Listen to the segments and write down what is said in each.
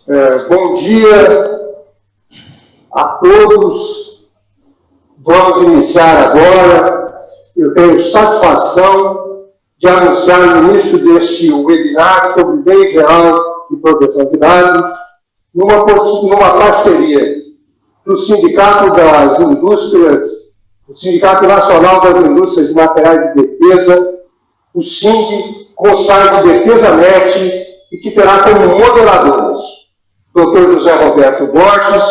Bom dia a todos. Vamos iniciar agora. Eu tenho satisfação de anunciar no início deste webinar sobre Lei Geral de Proteção de Dados, numa parceria do Sindicato das Indústrias, o Sindicato Nacional das Indústrias de Materiais de Defesa, o SIND, com o site DefesaNet, e que terá como moderadores o Dr. José Roberto Borges,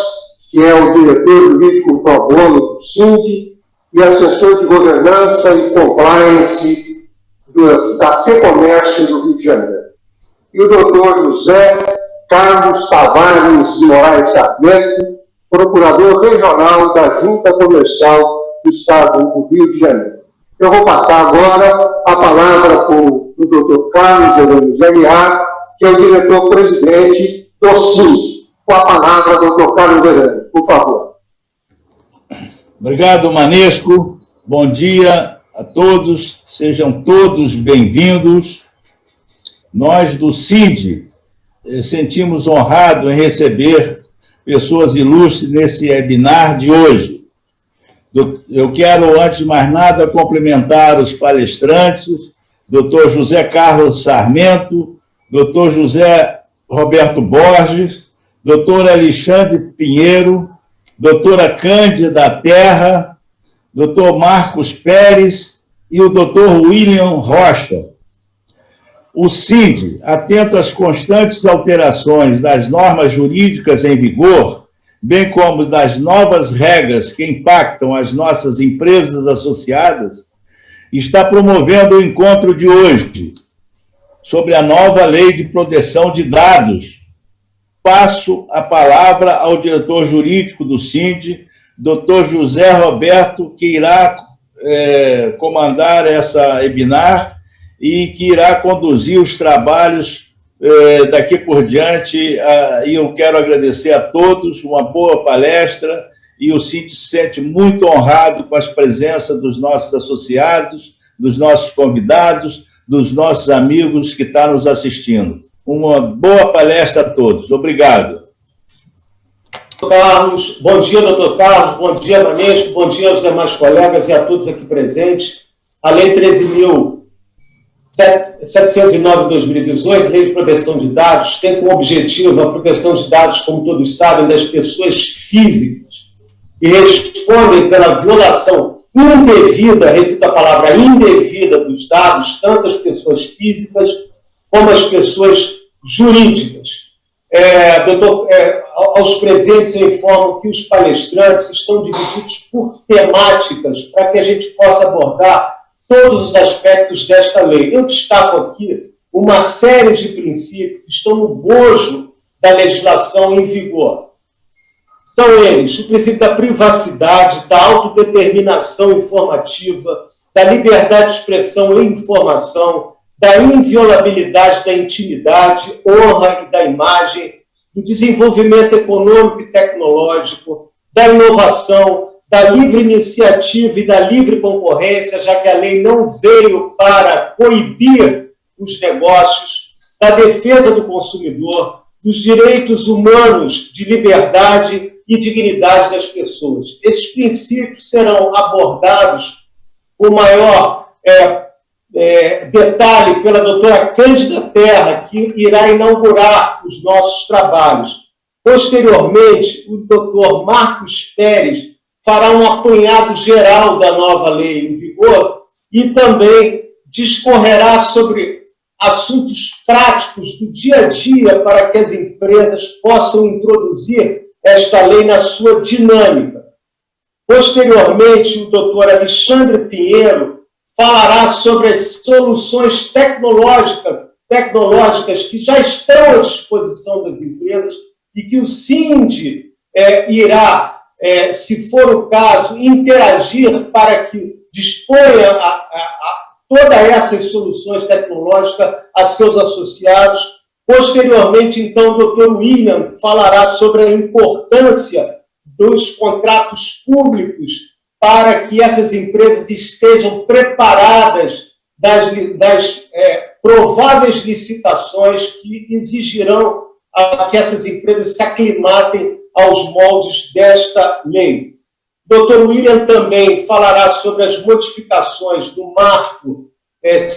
que é o diretor jurídico pro bono do SIND e assessor de governança e compliance da FEComércio do Rio de Janeiro. E o Dr. José Carlos Tavares de Moraes Sarmento, procurador regional da Junta Comercial do Estado do Rio de Janeiro. Eu vou passar agora a palavra para o Dr. Carlos Heleno Aguiar, que é o diretor-presidente do SIND. Com a palavra, Dr. Carlos Heleno, por favor. Obrigado, Manesco. Bom dia a todos, sejam todos bem-vindos. Nós do SIND sentimos honrados em receber pessoas ilustres nesse webinar de hoje. Eu quero, antes de mais nada, cumprimentar os palestrantes, Dr. José Carlos Sarmento, Dr. José Roberto Borges, Dr. Alexandre Pinheiro, Doutora Cândida Terra, Dr. Marcos Pérez e o Dr. William Rocha. O SIND, atento às constantes alterações das normas jurídicas em vigor, bem como das novas regras que impactam as nossas empresas associadas, está promovendo o encontro de hoje sobre a nova Lei de Proteção de Dados. Passo a palavra ao diretor jurídico do SIND, Dr. José Roberto, que irá comandar essa webinar e que irá conduzir os trabalhos daqui por diante. E eu quero agradecer a todos, uma boa palestra, e o SIND se sente muito honrado com as presenças dos nossos associados, dos nossos convidados, dos nossos amigos que estão nos assistindo. Uma boa palestra a todos. Obrigado. Carlos, bom dia, doutor Carlos, bom dia, Manesco, bom dia aos demais colegas e a todos aqui presentes. A Lei 13.709 de 2018, Lei de Proteção de Dados, tem como objetivo a proteção de dados, como todos sabem, das pessoas físicas que respondem pela violação indevida, repito a palavra, indevida dos dados, tanto as pessoas físicas como as pessoas jurídicas. Aos presentes eu informo que os palestrantes estão divididos por temáticas para que a gente possa abordar todos os aspectos desta lei. Eu destaco aqui uma série de princípios que estão no bojo da legislação em vigor. São eles o princípio da privacidade, da autodeterminação informativa, da liberdade de expressão e informação, da inviolabilidade da intimidade, honra e da imagem, do desenvolvimento econômico e tecnológico, da inovação, da livre iniciativa e da livre concorrência, já que a lei não veio para coibir os negócios, da defesa do consumidor, dos direitos humanos de liberdade e dignidade das pessoas. Esses princípios serão abordados com maior detalhe pela doutora Cândida Terra, que irá inaugurar os nossos trabalhos. Posteriormente, o doutor Marcos Pérez fará um apanhado geral da nova lei em vigor e também discorrerá sobre assuntos práticos do dia a dia para que as empresas possam introduzir esta lei na sua dinâmica. Posteriormente, o doutor Alexandre Pinheiro falará sobre as soluções tecnológicas que já estão à disposição das empresas e que o SIND irá, se for o caso, interagir para que disponha todas essas soluções tecnológicas a seus associados. Posteriormente, então, o Dr. William falará sobre a importância dos contratos públicos para que essas empresas estejam preparadas das prováveis licitações que exigirão a que essas empresas se aclimatem aos moldes desta lei. Dr. William também falará sobre as modificações do marco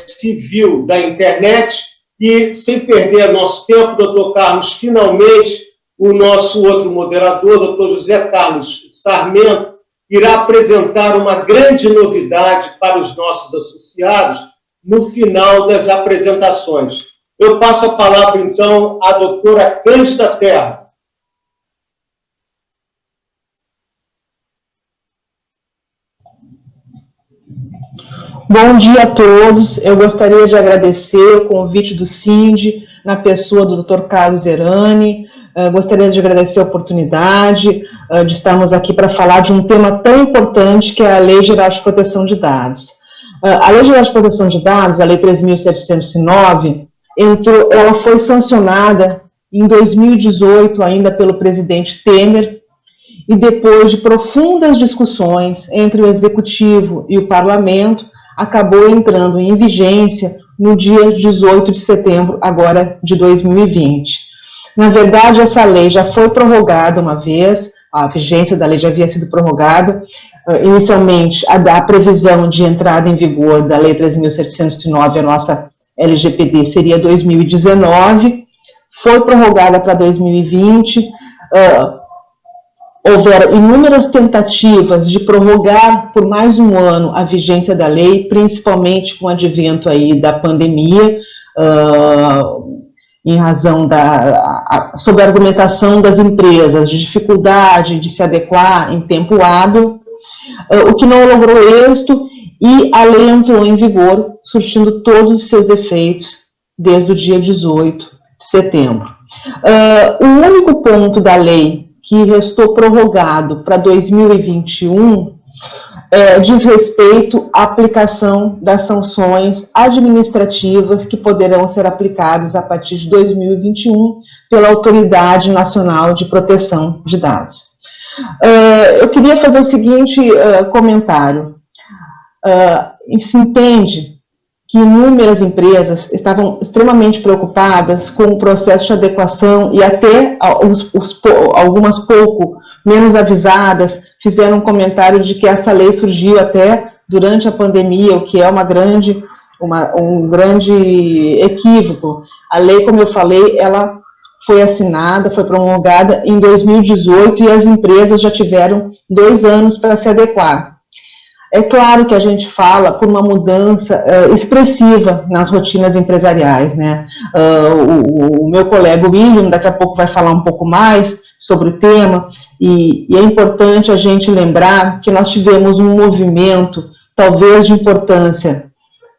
civil da internet e, sem perder nosso tempo, Dr. Carlos, finalmente, o nosso outro moderador, Dr. José Carlos Sarmento, irá apresentar uma grande novidade para os nossos associados no final das apresentações. Eu passo a palavra, então, à doutora Cândida Terra. Bom dia a todos. Eu gostaria de agradecer o convite do Cindy, na pessoa do Dr. Carlos Zerani. Gostaria de agradecer a oportunidade de estarmos aqui para falar de um tema tão importante que é a Lei Geral de Proteção de Dados. A Lei Geral de Proteção de Dados, a Lei 3.709, ela foi sancionada em 2018 ainda pelo presidente Temer, e depois de profundas discussões entre o Executivo e o Parlamento, acabou entrando em vigência no dia 18 de setembro, agora de 2020. Na verdade, essa lei já foi prorrogada uma vez, a vigência da lei já havia sido prorrogada. Inicialmente, a previsão de entrada em vigor da Lei 3.709, a nossa LGPD, seria 2019, foi prorrogada para 2020, houveram inúmeras tentativas de prorrogar por mais um ano a vigência da lei, principalmente com o advento aí da pandemia, em razão sob a argumentação das empresas de dificuldade de se adequar em tempo hábil, o que não logrou êxito, e a lei entrou em vigor, surtindo todos os seus efeitos desde o dia 18 de setembro. O único ponto da lei que restou prorrogado para 2021 diz respeito à aplicação das sanções administrativas que poderão ser aplicadas a partir de 2021 pela Autoridade Nacional de Proteção de Dados. Eu queria fazer o seguinte comentário. Se entende que inúmeras empresas estavam extremamente preocupadas com o processo de adequação e até algumas pouco menos avisadas fizeram um comentário de que essa lei surgiu até durante a pandemia, o que é um grande equívoco. A lei, como eu falei, ela foi assinada, foi promulgada em 2018 e as empresas já tiveram 2 anos para se adequar. É claro que a gente fala por uma mudança expressiva nas rotinas empresariais, né? O meu colega William daqui a pouco vai falar um pouco mais sobre o tema, e é importante a gente lembrar que nós tivemos um movimento, talvez de importância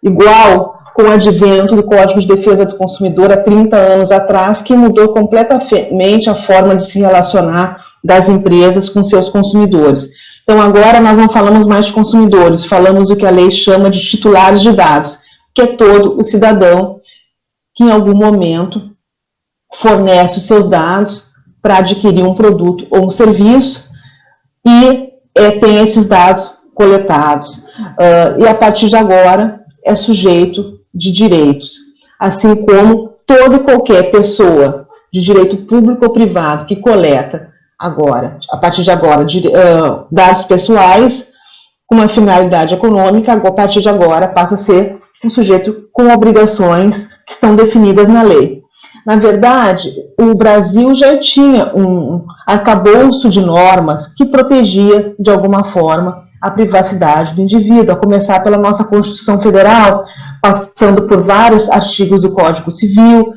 igual com o advento do Código de Defesa do Consumidor há 30 anos atrás, que mudou completamente a forma de se relacionar das empresas com seus consumidores. Então, agora nós não falamos mais de consumidores, falamos o que a lei chama de titulares de dados, que é todo o cidadão que em algum momento fornece os seus dados para adquirir um produto ou um serviço e tem esses dados coletados. E a partir de agora é sujeito de direitos, assim como toda e qualquer pessoa de direito público ou privado que coleta agora, a partir de agora, dados pessoais com uma finalidade econômica, a partir de agora passa a ser um sujeito com obrigações que estão definidas na lei. Na verdade, o Brasil já tinha um arcabouço de normas que protegia, de alguma forma, a privacidade do indivíduo, a começar pela nossa Constituição Federal, passando por vários artigos do Código Civil,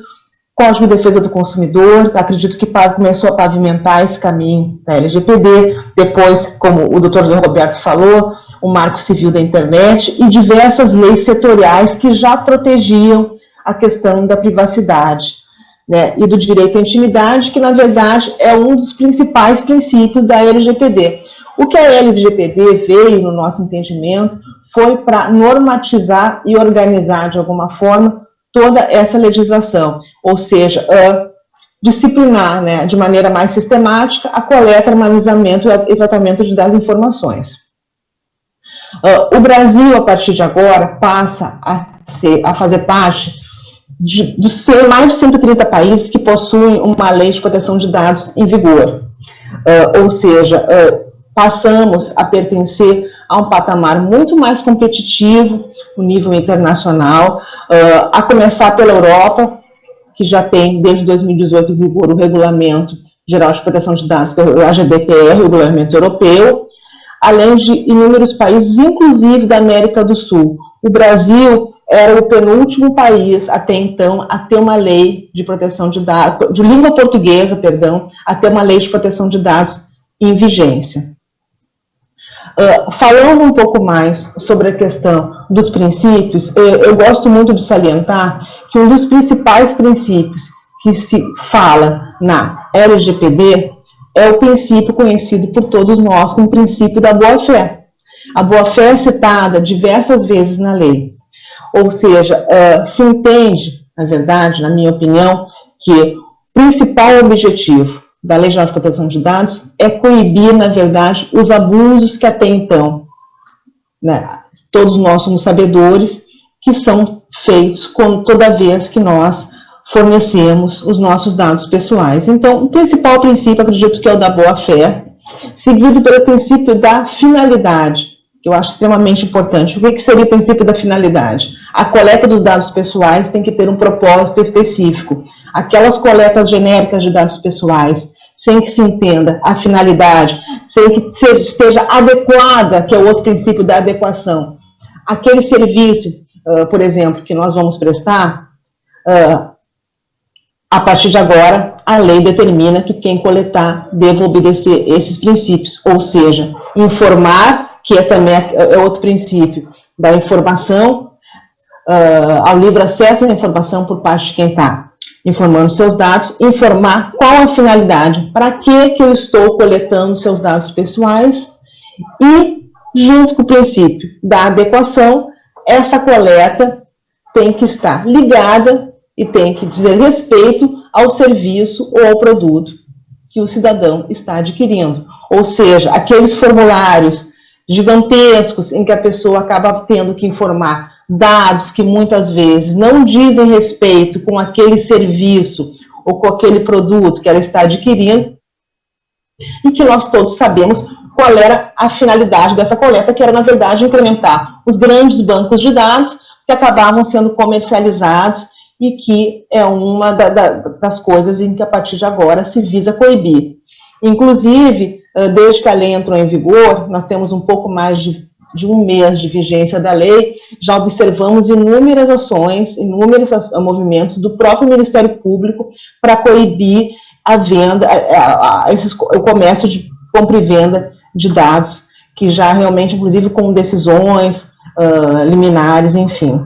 Código de Defesa do Consumidor, acredito que começou a pavimentar esse caminho da LGPD, depois, como o Dr. José Roberto falou, o Marco Civil da Internet e diversas leis setoriais que já protegiam a questão da privacidade, né, e do direito à intimidade, que na verdade é um dos principais princípios da LGPD. O que a LGPD veio, no nosso entendimento, foi para normatizar e organizar de alguma forma toda essa legislação, ou seja, disciplinar, né, de maneira mais sistemática a coleta, armazenamento e tratamento das informações. O Brasil, a partir de agora, passa a fazer parte dos mais de 130 países que possuem uma lei de proteção de dados em vigor. Ou seja, passamos a pertencer a um patamar muito mais competitivo no nível internacional, a começar pela Europa, que já tem desde 2018 em vigor o Regulamento Geral de Proteção de Dados, que é o GDPR, o Regulamento Europeu, além de inúmeros países, inclusive da América do Sul. O Brasil era o penúltimo país, até então, a ter uma lei de proteção de dados, de língua portuguesa, perdão, a ter uma lei de proteção de dados em vigência. Falando um pouco mais sobre a questão dos princípios, eu gosto muito de salientar que um dos principais princípios que se fala na LGPD é o princípio conhecido por todos nós como princípio da boa-fé. A boa-fé é citada diversas vezes na lei. Ou seja, se entende, na verdade, na minha opinião, que o principal objetivo da Lei Geral de Proteção de Dados é coibir, na verdade, os abusos que até então, né, todos nós somos sabedores, que são feitos toda vez que nós fornecemos os nossos dados pessoais. Então, o principal princípio, acredito que é o da boa-fé, seguido pelo princípio da finalidade, que eu acho extremamente importante. O que seria o princípio da finalidade? A coleta dos dados pessoais tem que ter um propósito específico. Aquelas coletas genéricas de dados pessoais, sem que se entenda a finalidade, sem que esteja adequada, que é o outro princípio da adequação. Aquele serviço, por exemplo, que nós vamos prestar, a partir de agora, a lei determina que quem coletar deva obedecer esses princípios, ou seja, informar, que também é outro princípio da informação, ao livre acesso à informação por parte de quem está informando seus dados, informar qual a finalidade, para que eu estou coletando seus dados pessoais e, junto com o princípio da adequação, essa coleta tem que estar ligada e tem que dizer respeito ao serviço ou ao produto que o cidadão está adquirindo. Ou seja, aqueles formulários gigantescos em que a pessoa acaba tendo que informar dados que muitas vezes não dizem respeito com aquele serviço ou com aquele produto que ela está adquirindo, e que nós todos sabemos qual era a finalidade dessa coleta, que era, na verdade, incrementar os grandes bancos de dados que acabavam sendo comercializados e que é uma das coisas em que, a partir de agora, se visa coibir. Inclusive, desde que a lei entrou em vigor, nós temos um pouco mais de um mês de vigência da lei, já observamos inúmeras ações, inúmeros movimentos do próprio Ministério Público para coibir a venda, o comércio de compra e venda de dados, que já realmente, inclusive, com decisões liminares, enfim.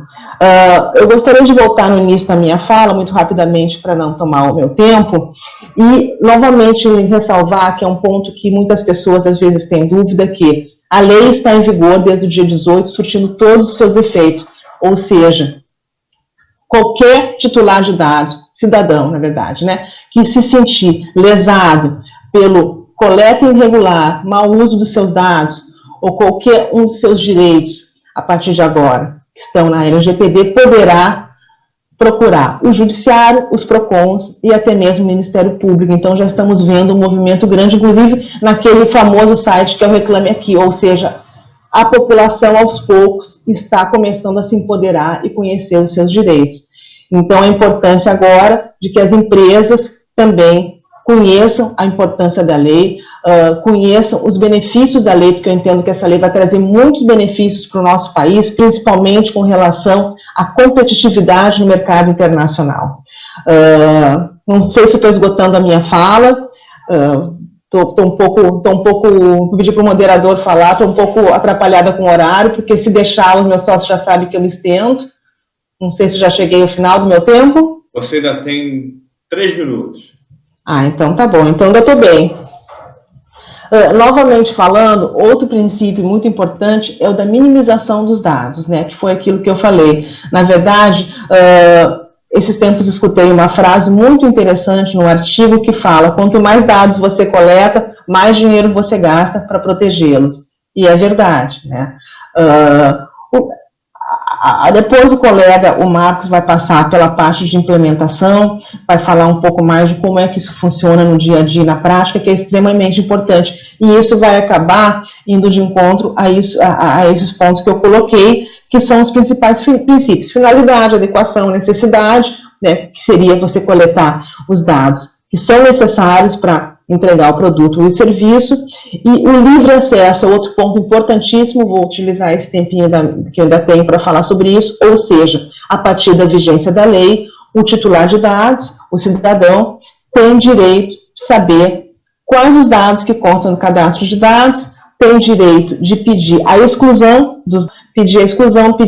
Eu gostaria de voltar no início da minha fala, muito rapidamente, para não tomar o meu tempo, e, novamente, ressalvar que é um ponto que muitas pessoas, às vezes, têm dúvida, que a lei está em vigor desde o dia 18, surtindo todos os seus efeitos, ou seja, qualquer titular de dados, cidadão, na verdade, né, que se sentir lesado pelo coleta irregular, mau uso dos seus dados, ou qualquer um dos seus direitos, a partir de agora, que estão na LGPD, poderá procurar o Judiciário, os PROCONs e até mesmo o Ministério Público. Então, já estamos vendo um movimento grande, inclusive naquele famoso site que é o Reclame Aqui, ou seja, a população, aos poucos, está começando a se empoderar e conhecer os seus direitos. Então, a importância agora de que as empresas também conheçam a importância da lei, conheçam os benefícios da lei, porque eu entendo que essa lei vai trazer muitos benefícios para o nosso país, principalmente com relação à competitividade no mercado internacional. Não sei se estou esgotando a minha fala, vou pedir para o moderador falar, estou um pouco atrapalhada com o horário, porque se deixar, os meus sócios já sabem que eu me estendo. Não sei se já cheguei ao final do meu tempo. Você ainda tem 3 minutos. Então tá bom, então ainda estou bem. Novamente falando, outro princípio muito importante é o da minimização dos dados, né, que foi aquilo que eu falei. Na verdade, esses tempos escutei uma frase muito interessante no artigo que fala: quanto mais dados você coleta, mais dinheiro você gasta para protegê-los. E é verdade, né? Depois o colega, o Marcos, vai passar pela parte de implementação, vai falar um pouco mais de como é que isso funciona no dia a dia, na prática, que é extremamente importante. E isso vai acabar indo de encontro a esses pontos que eu coloquei, que são os principais princípios: finalidade, adequação, necessidade, né, que seria você coletar os dados que são necessários para entregar o produto ou o serviço, e o livre acesso é outro ponto importantíssimo. Vou utilizar esse tempinho que eu ainda tenho para falar sobre isso, ou seja, a partir da vigência da lei, o titular de dados, o cidadão, tem direito de saber quais os dados que constam no cadastro de dados, tem direito de pedir a exclusão, pedir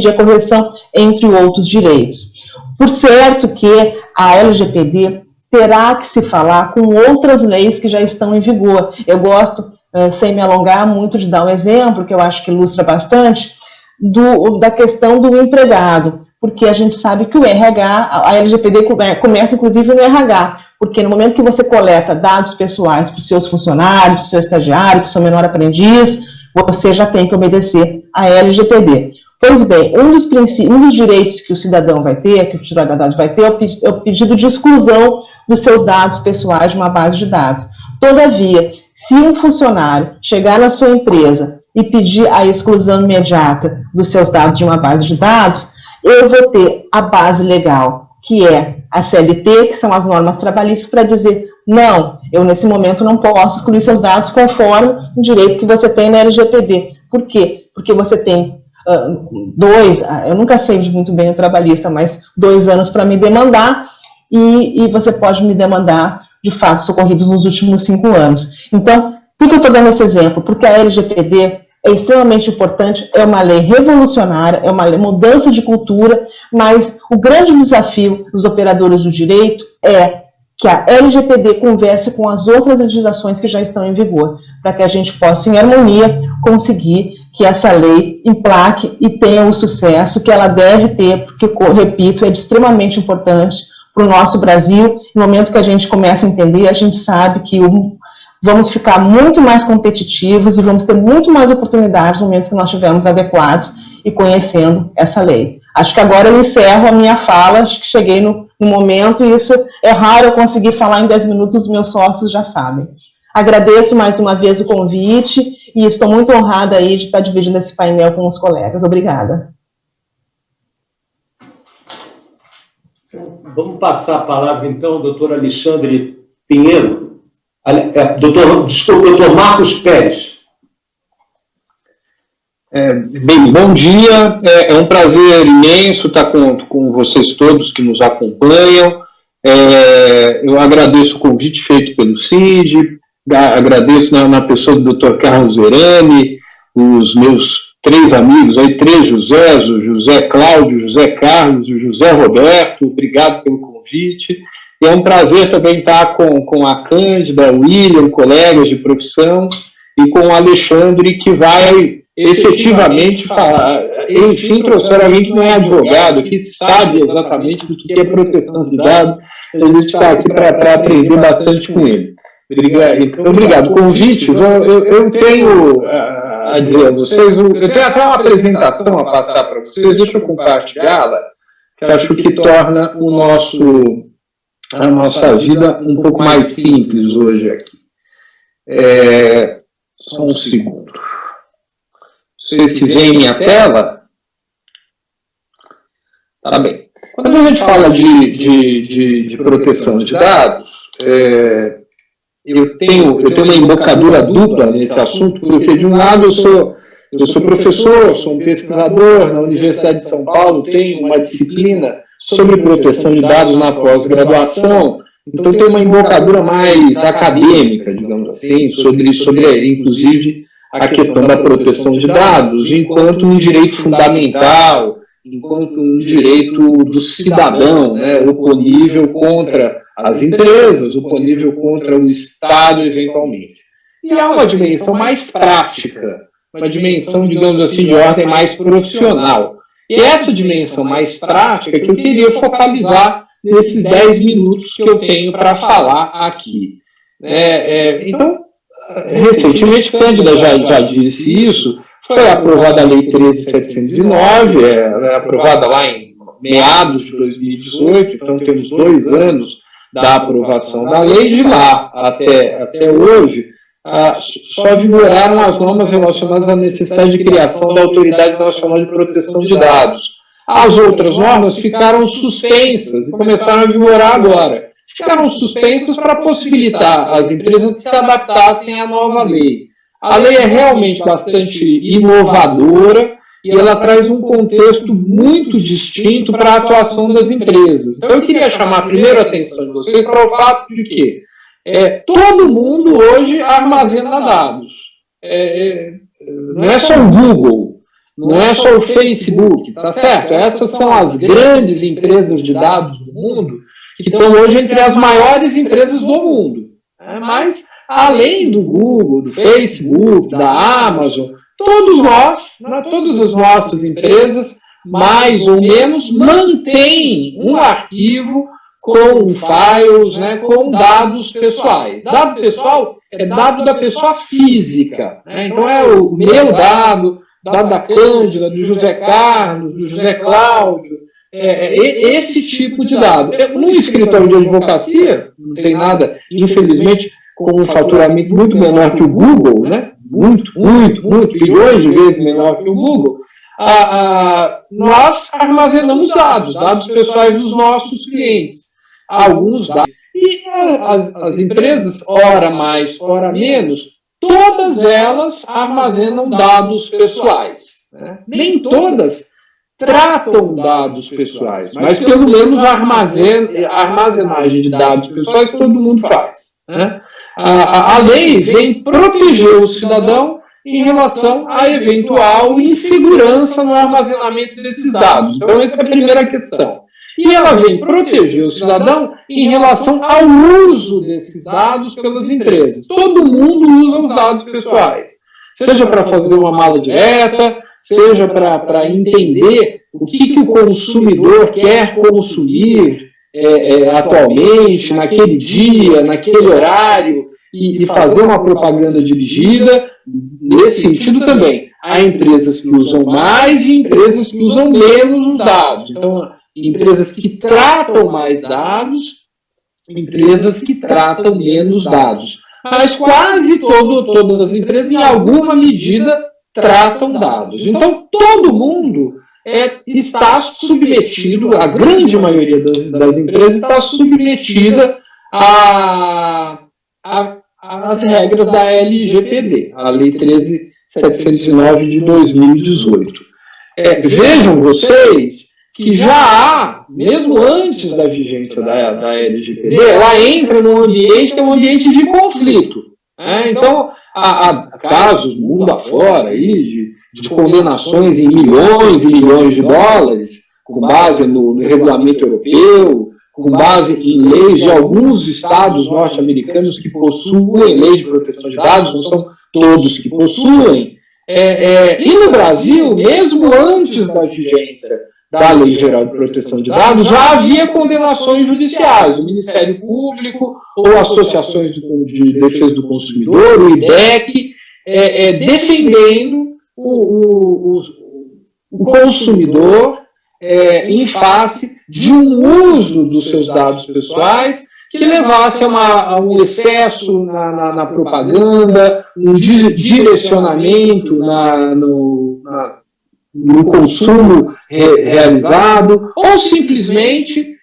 a correção, entre outros direitos. Por certo que a LGPD terá que se falar com outras leis que já estão em vigor. Eu gosto, sem me alongar muito, de dar um exemplo, que eu acho que ilustra bastante, da questão do empregado, porque a gente sabe que o RH, a LGPD começa inclusive no RH, porque no momento que você coleta dados pessoais para os seus funcionários, para o seu estagiário, para o seu menor aprendiz, você já tem que obedecer à LGPD. Pois bem, um dos direitos que o cidadão vai ter, que o titular de dados vai ter, é o pedido de exclusão dos seus dados pessoais de uma base de dados. Todavia, se um funcionário chegar na sua empresa e pedir a exclusão imediata dos seus dados de uma base de dados, eu vou ter a base legal, que é a CLT, que são as normas trabalhistas, para dizer: não, eu nesse momento não posso excluir seus dados conforme o direito que você tem na LGPD. Por quê? Porque você tem eu nunca sei muito bem o trabalhista, mas 2 anos para me demandar, e você pode me demandar de fatos socorridos nos últimos 5 anos. Então, por que eu estou dando esse exemplo? Porque a LGPD é extremamente importante, é uma lei revolucionária, é uma lei, mudança de cultura, mas o grande desafio dos operadores do direito é que a LGPD converse com as outras legislações que já estão em vigor, para que a gente possa, em harmonia, conseguir que essa lei emplaque e tenha o sucesso que ela deve ter, porque, repito, é extremamente importante para o nosso Brasil. No momento que a gente começa a entender, a gente sabe que vamos ficar muito mais competitivos e vamos ter muito mais oportunidades no momento que nós estivermos adequados e conhecendo essa lei. Acho que agora eu encerro a minha fala, acho que cheguei no momento, e isso é raro eu conseguir falar em 10 minutos, os meus sócios já sabem. Agradeço mais uma vez o convite e estou muito honrada aí de estar dividindo esse painel com os colegas. Obrigada. Vamos passar a palavra, então, ao doutor Alexandre Pinheiro. Doutor Marcos Pérez. Bem, bom dia. É um prazer imenso estar com vocês todos que nos acompanham. Eu agradeço o convite feito pelo CID, agradeço na pessoa do Dr. Carlos Zerani, os meus 3 amigos, aí 3 Josés, o José Cláudio, o José Carlos, o José Roberto, obrigado pelo convite. E é um prazer também estar com a Cândida, o William, colegas de profissão, e com o Alexandre, que vai efetivamente falar. Enfim, trouxeram alguém que não é advogado, que sabe exatamente do que é proteção de dados. A gente está aqui para aprender bastante com ele. Obrigado. O convite, eu tenho a dizer a vocês, eu tenho até uma apresentação a passar para vocês, deixa eu compartilhá-la, que acho que torna a nossa vida um pouco mais simples hoje aqui. Só um segundo. Vocês se veem minha tela? Tá bem. Quando a gente fala de proteção de dados, eu tenho uma embocadura dupla nesse assunto, porque de um lado eu sou professor, sou um pesquisador na Universidade de São Paulo, tenho uma disciplina sobre proteção de dados na pós-graduação, então tenho uma embocadura mais acadêmica, digamos assim, sobre inclusive a questão da proteção de dados, enquanto um direito fundamental, enquanto um direito do cidadão, né, oponível contra as empresas, oponível contra o Estado, eventualmente. E há uma dimensão mais prática, uma dimensão, digamos assim, de ordem mais profissional. E essa dimensão mais prática que eu queria focalizar nesses 10 minutos que eu tenho para falar aqui. Então, recentemente, Cândida já disse isso, Foi aprovada a Lei 13.709, ela é aprovada lá em meados de 2018, então temos 2 anos da aprovação da lei. De lá até hoje, só vigoraram as normas relacionadas à necessidade de criação da Autoridade Nacional de Proteção de Dados. As outras normas ficaram suspensas e começaram a vigorar agora. Ficaram suspensas para possibilitar às empresas que se adaptassem à nova lei. A lei é realmente bastante inovadora e ela traz um contexto muito distinto para a atuação das empresas. Então, eu queria chamar primeiro a atenção de vocês para o fato de que todo mundo hoje armazena dados. Não é só o Google, não é só o Facebook, tá certo? Essas são as grandes empresas de dados do mundo, que estão hoje entre as maiores empresas do mundo. Mas, além do Google, do Facebook, da Amazon, todos nós, todas as nossas empresas, mais ou menos, mantêm um arquivo com files, com dados pessoais. Dado pessoal é dado da pessoa física. Então, é o meu dado da Cândida, do José Carlos, do José Cláudio, esse tipo de dado. No escritório de advocacia, não tem nada, infelizmente, com um faturamento muito menor que o Google, muito, bilhões de vezes menor que o Google, nós armazenamos dados pessoais dos nossos clientes. Alguns dados. E as empresas, ora mais, ora menos, todas elas armazenam dados pessoais. Nem todas tratam dados pessoais, mas pelo menos a armazenagem de dados pessoais todo mundo faz. A lei vem proteger o cidadão em relação à eventual insegurança no armazenamento desses dados. Então, essa é a primeira questão. E ela vem proteger o cidadão em relação ao uso desses dados pelas empresas. Todo mundo usa os dados pessoais, seja para fazer uma mala direta, seja para entender o que o consumidor quer consumir atualmente, naquele dia, naquele horário, e fazer uma propaganda dirigida. Nesse sentido também, há empresas que usam mais e empresas que usam menos os dados. Então, empresas que tratam mais dados, empresas que tratam menos dados. Mas quase todas as empresas, em alguma medida, tratam dados. Então, todo mundo está submetido, a grande maioria das empresas está submetida às regras da LGPD, a Lei 13.709 de 2018. Vejam vocês que já há, mesmo antes da vigência da LGPD, ela entra num ambiente que é um ambiente de conflito. Então, há casos mundo afora aí, de condenações em milhões e milhões de dólares, com base no regulamento europeu, com base em leis de alguns estados norte-americanos que possuem lei de proteção de dados, não são todos que possuem. E no Brasil, mesmo antes da vigência da Lei Geral de Proteção de Dados, já havia condenações judiciais. O Ministério Público ou associações de defesa do consumidor, o IDEC, defendendo o consumidor em face de um uso dos seus dados pessoais que levasse a um excesso na propaganda, um direcionamento no consumo realizado, ou simplesmente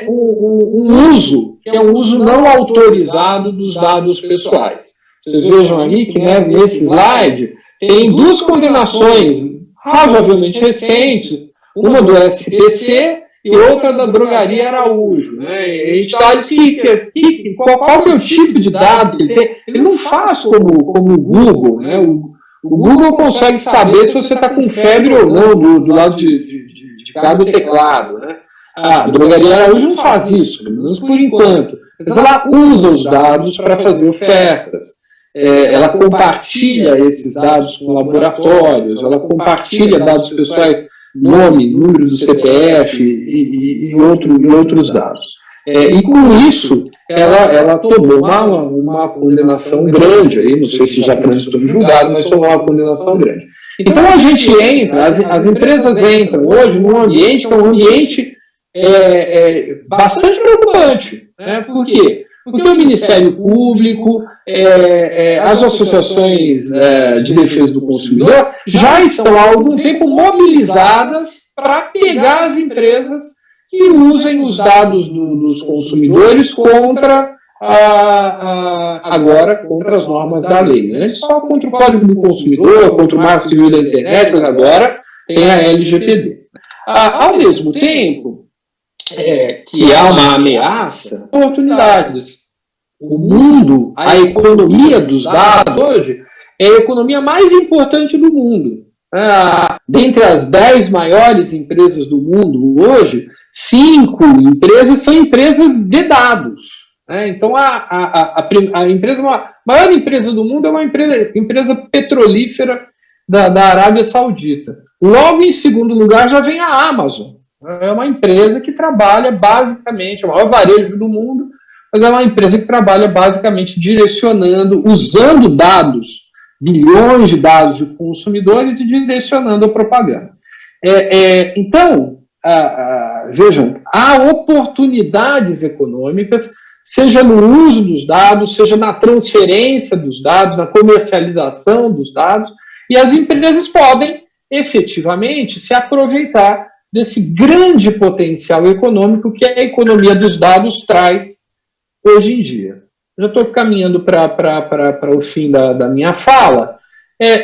um uso, que é um uso não autorizado dos dados pessoais. Vocês vejam aí que nesse slide tem 2 condenações razoavelmente recentes, uma do SPC e outra da Drogaria Araújo. A entidade qual que é o tipo de dado que ele tem? Ele não faz como o Google. O Google consegue saber se você está com febre ou não do lado de cá do teclado. A Drogaria Araújo não faz isso, pelo menos por enquanto. Mas ela usa os dados para fazer ofertas. Ela compartilha esses dados com laboratórios, ela compartilha dados pessoais, nome, número do CPF e outros dados. E com isso, ela tomou uma condenação grande, aí, não sei se já transitou em julgado, mas tomou uma condenação grande. Então a gente entra, as empresas entram hoje num ambiente que é um ambiente bastante preocupante. Né? Por quê? Porque o Ministério Público, as associações de defesa do consumidor já estão há algum tempo mobilizadas para pegar as empresas que usem os dados dos consumidores agora contra as normas da lei. Antes só contra o Código do Consumidor, contra o Marco Civil da Internet, mas agora tem a LGPD. Ao mesmo tempo, que há uma ameaça, oportunidades. O mundo, a economia dos dados hoje, é a economia mais importante do mundo. Dentre as 10 maiores empresas do mundo hoje, 5 empresas são empresas de dados. Então, a maior empresa do mundo é uma empresa petrolífera da Arábia Saudita. Logo, em segundo lugar, já vem a Amazon. É uma empresa que trabalha basicamente, é o maior varejo do mundo, mas é uma empresa que trabalha basicamente direcionando, usando dados, bilhões de dados de consumidores e direcionando a propaganda. Então, vejam, há oportunidades econômicas, seja no uso dos dados, seja na transferência dos dados, na comercialização dos dados, e as empresas podem, efetivamente, se aproveitar desse grande potencial econômico que a economia dos dados traz hoje em dia. Já estou caminhando para o fim da minha fala.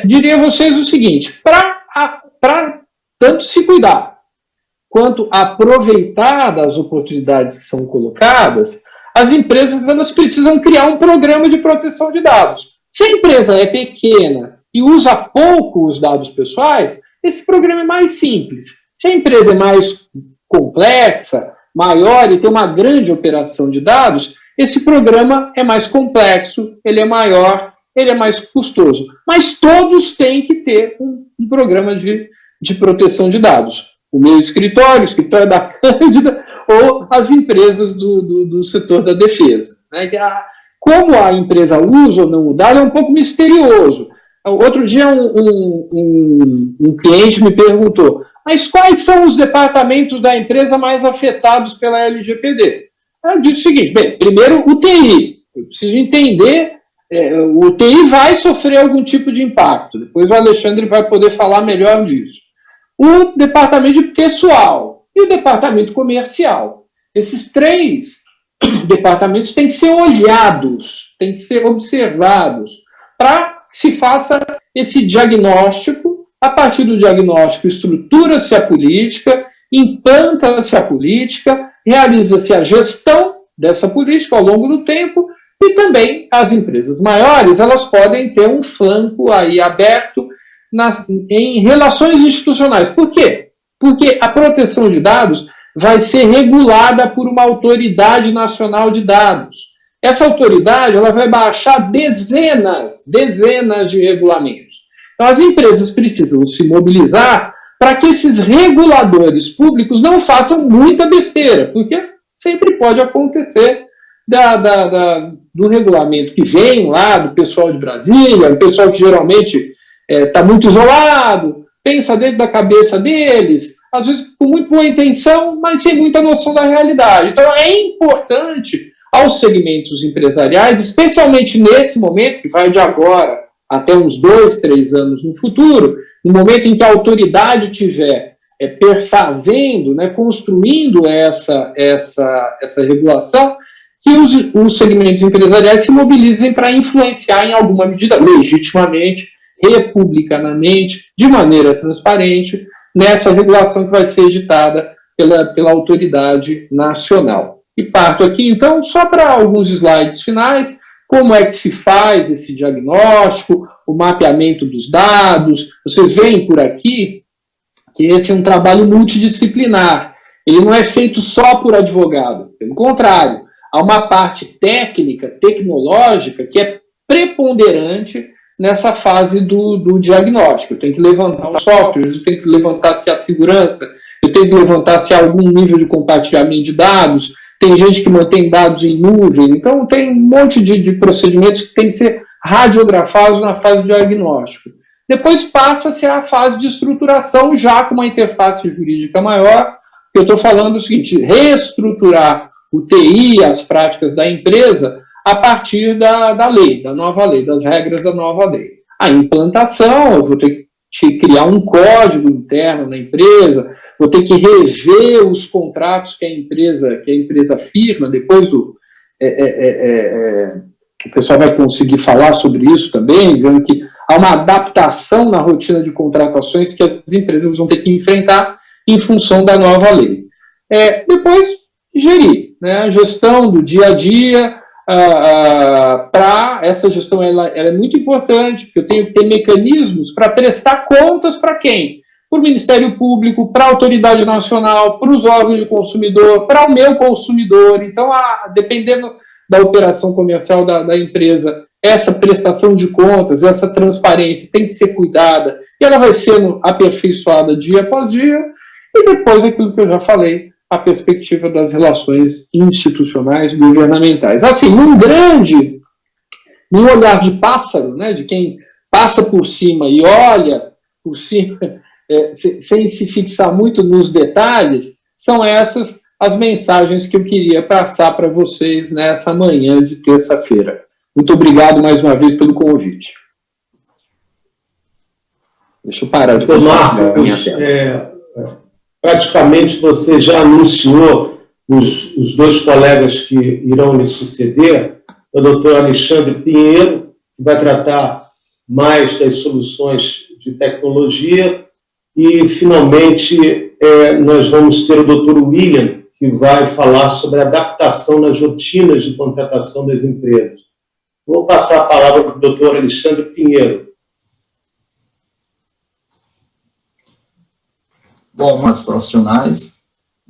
Diria a vocês o seguinte, para tanto se cuidar, quanto aproveitar das oportunidades que são colocadas, as empresas elas precisam criar um programa de proteção de dados. Se a empresa é pequena e usa pouco os dados pessoais, esse programa é mais simples. Se a empresa é mais complexa, maior e tem uma grande operação de dados, esse programa é mais complexo, ele é maior, ele é mais custoso. Mas todos têm que ter um programa de proteção de dados. O meu escritório, o escritório da Cândida, ou as empresas do setor da defesa. Né? Como a empresa usa ou não o dado é um pouco misterioso. Outro dia um cliente me perguntou, mas quais são os departamentos da empresa mais afetados pela LGPD? Eu disse o seguinte, bem, primeiro o TI. Eu preciso entender, o TI vai sofrer algum tipo de impacto. Depois o Alexandre vai poder falar melhor disso. O departamento de pessoal e o departamento comercial. Esses 3 departamentos têm que ser olhados, têm que ser observados, para que se faça esse diagnóstico. A partir do diagnóstico, estrutura-se a política, implanta-se a política, realiza-se a gestão dessa política ao longo do tempo, e também as empresas maiores elas podem ter um flanco aí aberto em relações institucionais. Por quê? Porque a proteção de dados vai ser regulada por uma autoridade nacional de dados. Essa autoridade ela vai baixar dezenas de regulamentos. Então, as empresas precisam se mobilizar para que esses reguladores públicos não façam muita besteira, porque sempre pode acontecer do regulamento que vem lá do pessoal de Brasília, o pessoal que geralmente está muito isolado, pensa dentro da cabeça deles, às vezes com muito boa intenção, mas sem muita noção da realidade. Então, é importante aos segmentos empresariais, especialmente nesse momento, que vai de agora até uns 2, 3 anos no futuro, no momento em que a autoridade estiver perfazendo, né, construindo essa regulação, que os segmentos empresariais se mobilizem para influenciar em alguma medida, legitimamente, republicanamente, de maneira transparente, nessa regulação que vai ser editada pela autoridade nacional. E parto aqui, então, só para alguns slides finais, como é que se faz esse diagnóstico, o mapeamento dos dados. Vocês veem por aqui que esse é um trabalho multidisciplinar. Ele não é feito só por advogado, pelo contrário, há uma parte técnica, tecnológica, que é preponderante nessa fase do diagnóstico. Eu tenho que levantar os softwares, eu tenho que levantar se há segurança, eu tenho que levantar se há algum nível de compartilhamento de dados, tem gente que mantém dados em nuvem, então tem um monte de procedimentos que tem que ser radiografados na fase de diagnóstico. Depois passa-se a fase de estruturação, já com uma interface jurídica maior, que eu estou falando o seguinte, reestruturar o TI, as práticas da empresa, a partir da lei, da nova lei, das regras da nova lei. A implantação, eu vou ter que criar um código interno na empresa, vou ter que rever os contratos que a empresa firma, depois o pessoal vai conseguir falar sobre isso também, dizendo que há uma adaptação na rotina de contratações que as empresas vão ter que enfrentar em função da nova lei. Depois, gerir, né, a gestão do dia a dia. Para essa gestão ela é muito importante, porque eu tenho que ter mecanismos para prestar contas para quem? Para o Ministério Público, para a Autoridade Nacional, para os órgãos de consumidor, para o meu consumidor. Então, dependendo da operação comercial da empresa, essa prestação de contas, essa transparência tem que ser cuidada, e ela vai sendo aperfeiçoada dia após dia, e depois aquilo que eu já falei, a perspectiva das relações institucionais governamentais. Assim, num olhar de pássaro, né, de quem passa por cima e olha por cima, sem se fixar muito nos detalhes, são essas as mensagens que eu queria passar para vocês nessa manhã de terça-feira. Muito obrigado mais uma vez pelo convite. Deixa eu parar de compartilhar a minha tela. Praticamente você já anunciou os dois colegas que irão lhe suceder, o doutor Alexandre Pinheiro, que vai tratar mais das soluções de tecnologia, e, finalmente, nós vamos ter o doutor William, que vai falar sobre a adaptação nas rotinas de contratação das empresas. Vou passar a palavra para o doutor Alexandre Pinheiro. Bom, muitos profissionais,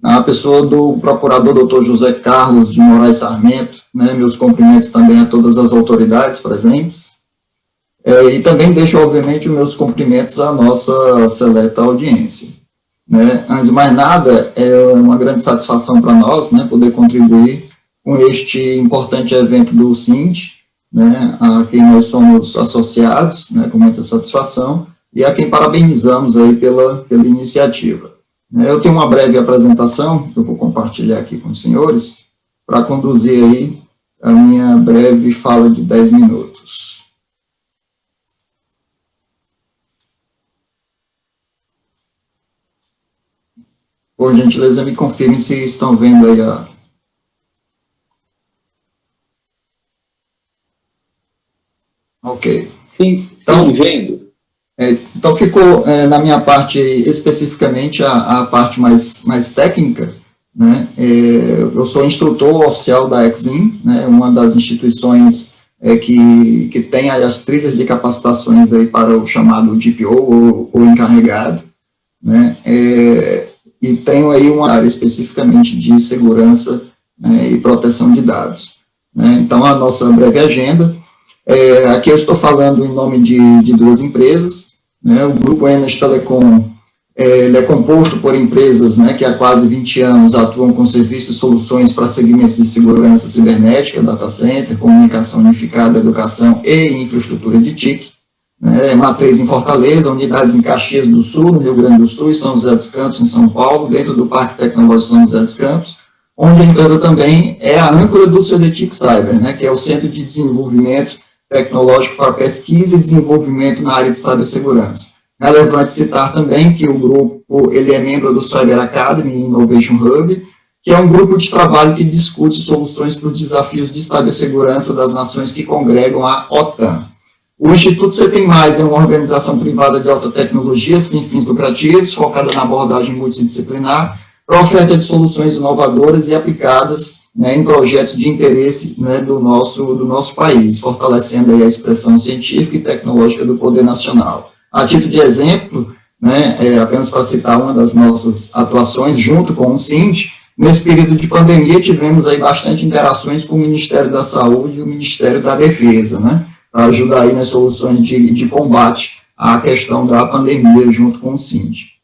a pessoa do procurador Dr. José Carlos de Moraes Sarmento, né, meus cumprimentos também a todas as autoridades presentes, e também deixo, obviamente, os meus cumprimentos à nossa seleta audiência. Né. Antes de mais nada, é uma grande satisfação para nós, né, poder contribuir com este importante evento do SIND, né, a quem nós somos associados, né, com muita satisfação, e a quem parabenizamos aí pela iniciativa. Eu tenho uma breve apresentação, eu vou compartilhar aqui com os senhores, para conduzir aí a minha breve fala de 10 minutos. Por gentileza, me confirmem se estão vendo aí a... Ok. Sim, então, vendo. Então, ficou na minha parte, especificamente, a parte mais técnica, né? Eu sou instrutor oficial da Exim, né? Uma das instituições que tem as trilhas de capacitações aí para o chamado DPO, ou encarregado, né? E tenho aí uma área especificamente de segurança, né, e proteção de dados. Né? Então, a nossa breve agenda... aqui eu estou falando em nome de duas empresas, né, o Grupo Enes Telecom, ele é composto por empresas, né, que há quase 20 anos atuam com serviços e soluções para segmentos de segurança cibernética, data center, comunicação unificada, educação e infraestrutura de TIC, né, matriz em Fortaleza, unidades em Caxias do Sul, no Rio Grande do Sul, e São José dos Campos, em São Paulo, dentro do Parque Tecnológico São José dos Campos, onde a empresa também é a âncora do CDTIC Cyber, né, que é o Centro de Desenvolvimento Tecnológico para Pesquisa e Desenvolvimento na área de cibersegurança. Relevante citar também que o grupo ele é membro do Cyber Academy Innovation Hub, que é um grupo de trabalho que discute soluções para os desafios de cibersegurança das nações que congregam a OTAN. O Instituto CETEM+, é uma organização privada de alta tecnologia sem fins lucrativos, focada na abordagem multidisciplinar, para a oferta de soluções inovadoras e aplicadas, né, em projetos de interesse, né, do nosso país, fortalecendo aí a expressão científica e tecnológica do poder nacional. A título de exemplo, né, apenas para citar uma das nossas atuações, junto com o SIND, nesse período de pandemia tivemos aí bastante interações com o Ministério da Saúde e o Ministério da Defesa, né, para ajudar aí nas soluções de combate à questão da pandemia junto com o SIND.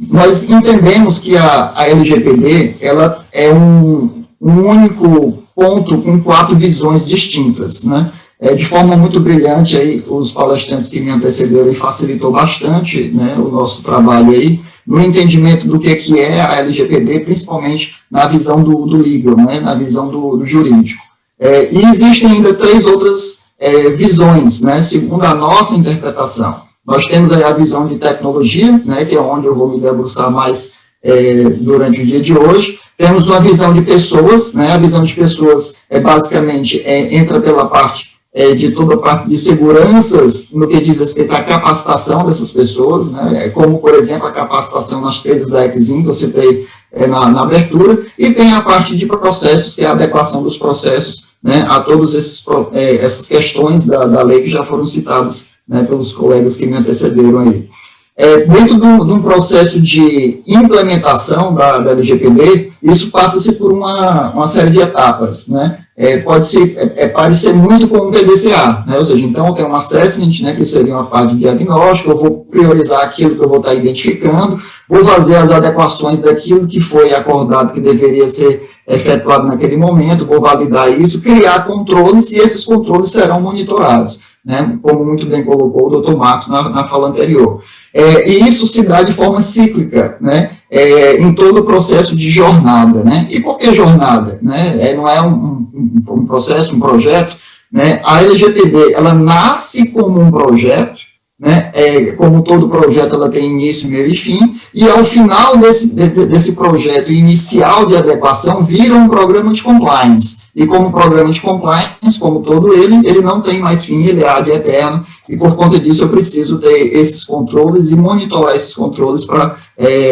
nós entendemos que a LGPD, ela é um único ponto com 4 visões distintas, né? De forma muito brilhante, aí, os palestrantes que me antecederam aí facilitou bastante, né, o nosso trabalho aí, no entendimento do que é a LGPD, principalmente na visão do legal, né, na visão do jurídico. E existem ainda 3 outras visões, né, segundo a nossa interpretação. Nós temos aí a visão de tecnologia, né, que é onde eu vou me debruçar mais durante o dia de hoje. Temos uma visão de pessoas, né, a visão de pessoas basicamente entra pela parte de toda a parte de seguranças no que diz respeito à capacitação dessas pessoas, né, como, por exemplo, a capacitação nas trilhas da Exim, que eu citei na abertura, e tem a parte de processos, que é a adequação dos processos, né, a todas essas questões da lei que já foram citadas, né, pelos colegas que me antecederam aí. Dentro de um processo de implementação da LGPD, isso passa-se por uma série de etapas, né? Pode parecer muito com o PDCA, né? Ou seja, então tem um assessment, né, que seria uma parte de diagnóstico, eu vou priorizar aquilo que eu vou estar identificando, vou fazer as adequações daquilo que foi acordado que deveria ser efetuado naquele momento, vou validar isso, criar controles, e esses controles serão monitorados, né? Como muito bem colocou o Dr. Marcos na fala anterior. E isso se dá de forma cíclica, né, em todo o processo de jornada, né? E por que jornada? Né? Não é um processo, um projeto, né? A LGPD, ela nasce como um projeto, né? Como todo projeto, ela tem início, meio e fim, e ao final desse projeto inicial de adequação, vira um programa de compliance. E como programa de compliance, como todo ele não tem mais fim, ele é ad eterno, e por conta disso eu preciso ter esses controles e monitorar esses controles para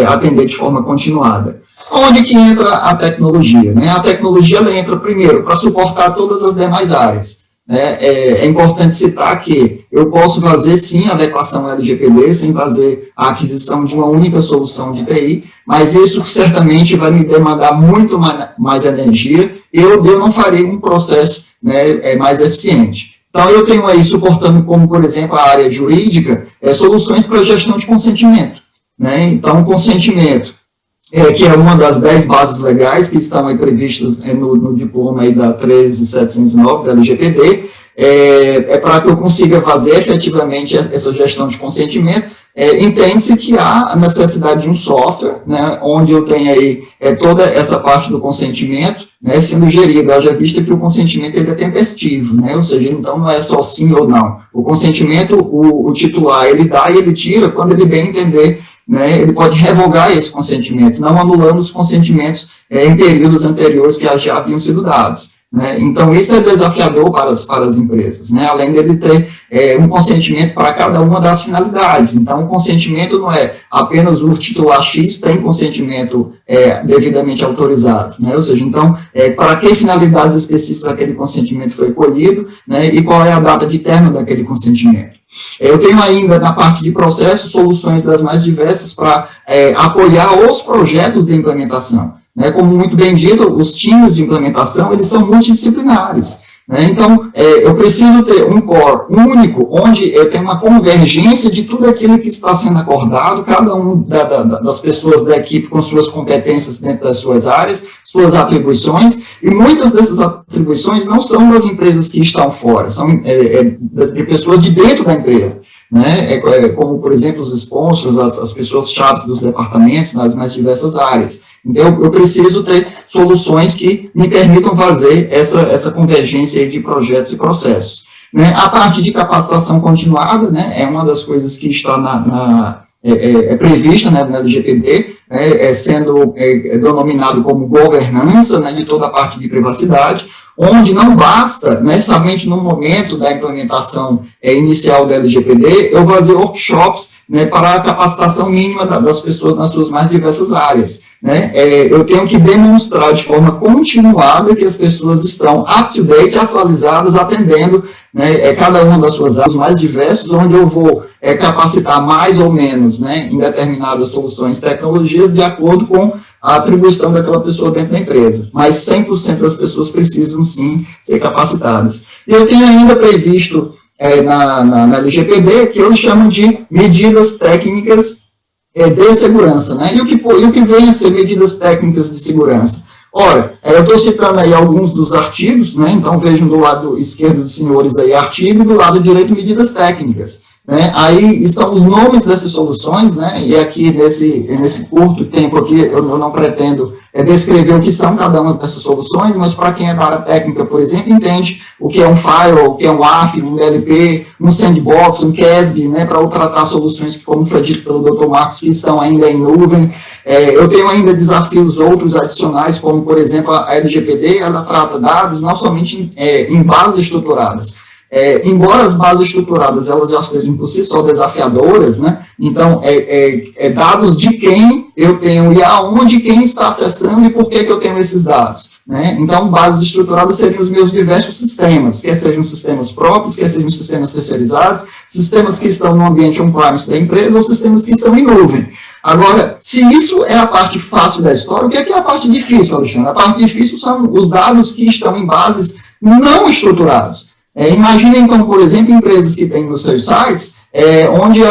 atender de forma continuada. Onde que entra a tecnologia? Né? A tecnologia ela entra primeiro para suportar todas as demais áreas. É importante citar que eu posso fazer, sim, a adequação LGPD, sem fazer a aquisição de uma única solução de TI, mas isso certamente vai me demandar muito mais energia, e eu não farei um processo, né, mais eficiente. Então, eu tenho aí, suportando como, por exemplo, a área jurídica, soluções para gestão de consentimento. Né? Então, o consentimento, que é uma das 10 bases legais que estão aí previstas no diploma aí da 13709 da LGPD, para que eu consiga fazer efetivamente essa gestão de consentimento. Entende-se que há a necessidade de um software, né, onde eu tenho aí toda essa parte do consentimento, né, sendo gerido, haja vista que o consentimento ele é tempestivo, né, ou seja, então não é só sim ou não. O consentimento, o titular, ele dá e ele tira quando ele bem entender, né, ele pode revogar esse consentimento, não anulando os consentimentos em períodos anteriores que já haviam sido dados. Né? Então, isso é desafiador para as empresas, né? Além dele ter um consentimento para cada uma das finalidades. Então, o consentimento não é apenas o titular X tem consentimento devidamente autorizado, né? Ou seja, então, para que finalidades específicas aquele consentimento foi colhido, né? E qual é a data de término daquele consentimento. Eu tenho ainda, na parte de processo, soluções das mais diversas para apoiar os projetos de implementação. Né, como muito bem dito, os times de implementação, eles são multidisciplinares. Né, então, eu preciso ter um core único, onde eu tenho uma convergência de tudo aquilo que está sendo acordado, cada um das pessoas da equipe com suas competências dentro das suas áreas, suas atribuições, e muitas dessas atribuições não são das empresas que estão fora, são de pessoas de dentro da empresa. Né, como, por exemplo, os sponsors, as pessoas-chave dos departamentos, nas mais diversas áreas. Então, eu preciso ter soluções que me permitam fazer essa convergência de projetos e processos. Né, a parte de capacitação continuada, né, é uma das coisas que está prevista, né, na LGPD, né, sendo denominado como governança, né, de toda a parte de privacidade, onde não basta, né, somente no momento da implementação inicial da LGPD, eu fazer workshops, né, para a capacitação mínima das pessoas nas suas mais diversas áreas. Né? Eu tenho que demonstrar de forma continuada que as pessoas estão up-to-date, atualizadas, atendendo, né, cada uma das suas áreas mais diversas, onde eu vou capacitar mais ou menos, né, em determinadas soluções e tecnologias, de acordo com a atribuição daquela pessoa dentro da empresa. Mas 100% das pessoas precisam, sim, ser capacitadas. E eu tenho ainda previsto na LGPD, que eu chamo de medidas técnicas de segurança, né? E o que vem a ser medidas técnicas de segurança? Ora, eu estou citando aí alguns dos artigos, né? Então vejam do lado esquerdo dos senhores aí artigo e do lado direito medidas técnicas. Né? Aí estão os nomes dessas soluções, né? E aqui nesse curto tempo aqui eu não pretendo descrever o que são cada uma dessas soluções, mas para quem é da área técnica, por exemplo, entende o que é um firewall, o que é um AF, um DLP, um sandbox, um CASB, né? Para tratar soluções que, como foi dito pelo Dr. Marcos, que estão ainda em nuvem. Eu tenho ainda desafios outros adicionais, como, por exemplo, a LGPD, ela trata dados não somente em bases estruturadas. Embora as bases estruturadas elas já sejam por si só desafiadoras, né? Então, dados de quem eu tenho e aonde quem está acessando e por que eu tenho esses dados. Né? Então, bases estruturadas seriam os meus diversos sistemas, quer sejam sistemas próprios, quer sejam sistemas terceirizados, sistemas que estão no ambiente on-premise da empresa ou sistemas que estão em nuvem. Agora, se isso é a parte fácil da história, o que é a parte difícil, Alexandre? A parte difícil são os dados que estão em bases não estruturados. Imagina, então, por exemplo, empresas que têm nos seus sites, onde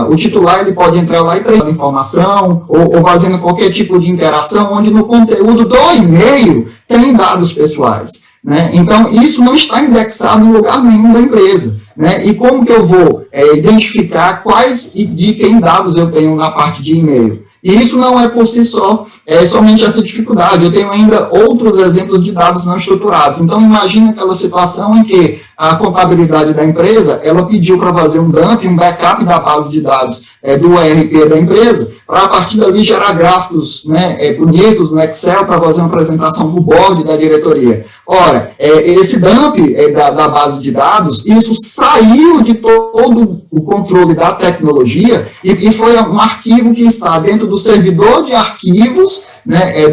o titular ele pode entrar lá e trazer informação, ou fazendo qualquer tipo de interação, onde no conteúdo do e-mail tem dados pessoais. Né? Então, isso não está indexado em lugar nenhum da empresa. Né? E como que eu vou identificar quais e de quem dados eu tenho na parte de e-mail? E isso não é por si só, somente essa dificuldade. Eu tenho ainda outros exemplos de dados não estruturados. Então, imagine aquela situação em que a contabilidade da empresa, ela pediu para fazer um dump, um backup da base de dados do ERP da empresa, para a partir dali gerar gráficos, né, bonitos no Excel para fazer uma apresentação do board da diretoria. Ora, esse dump da base de dados, isso saiu de todo o controle da tecnologia e foi um arquivo que está dentro do servidor de arquivos, né,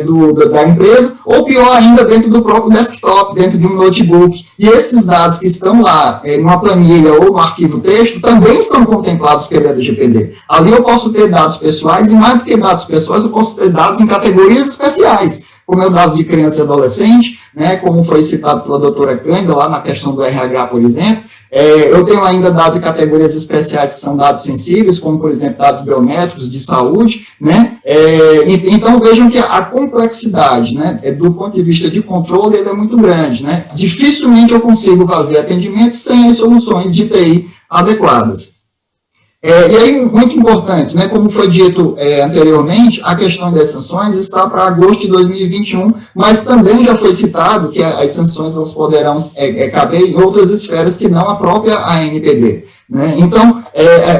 da empresa, ou pior ainda, dentro do próprio desktop, dentro de um notebook. E esses dados que estão lá, numa planilha ou no arquivo texto, também estão contemplados pela LGPD. Ali eu posso ter dados pessoais, e mais do que dados pessoais, eu posso ter dados em categorias especiais, como é o dados de criança e adolescente, né, como foi citado pela doutora Cândida, lá na questão do RH, por exemplo. Eu tenho ainda dados em categorias especiais que são dados sensíveis, como, por exemplo, dados biométricos de saúde, né? Então, vejam que a complexidade, né, do ponto de vista de controle, ele é muito grande, né? Dificilmente eu consigo fazer atendimento sem as soluções de TI adequadas. E aí, muito importante, né, como foi dito anteriormente, a questão das sanções está para agosto de 2021, mas também já foi citado que as sanções elas poderão caber em outras esferas que não a própria ANPD. Né? Então,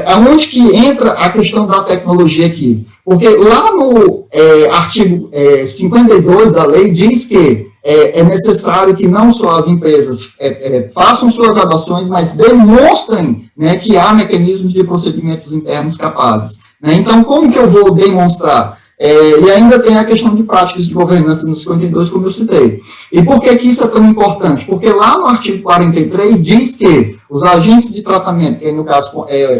aonde que entra a questão da tecnologia aqui? Porque lá no artigo 52 da lei diz que é necessário que não só as empresas façam suas adoções, mas demonstrem, né, que há mecanismos de procedimentos internos capazes. Né? Então, como que eu vou demonstrar? E ainda tem a questão de práticas de governança no 52, como eu citei. E por que isso é tão importante? Porque lá no artigo 43 diz que os agentes de tratamento, que no caso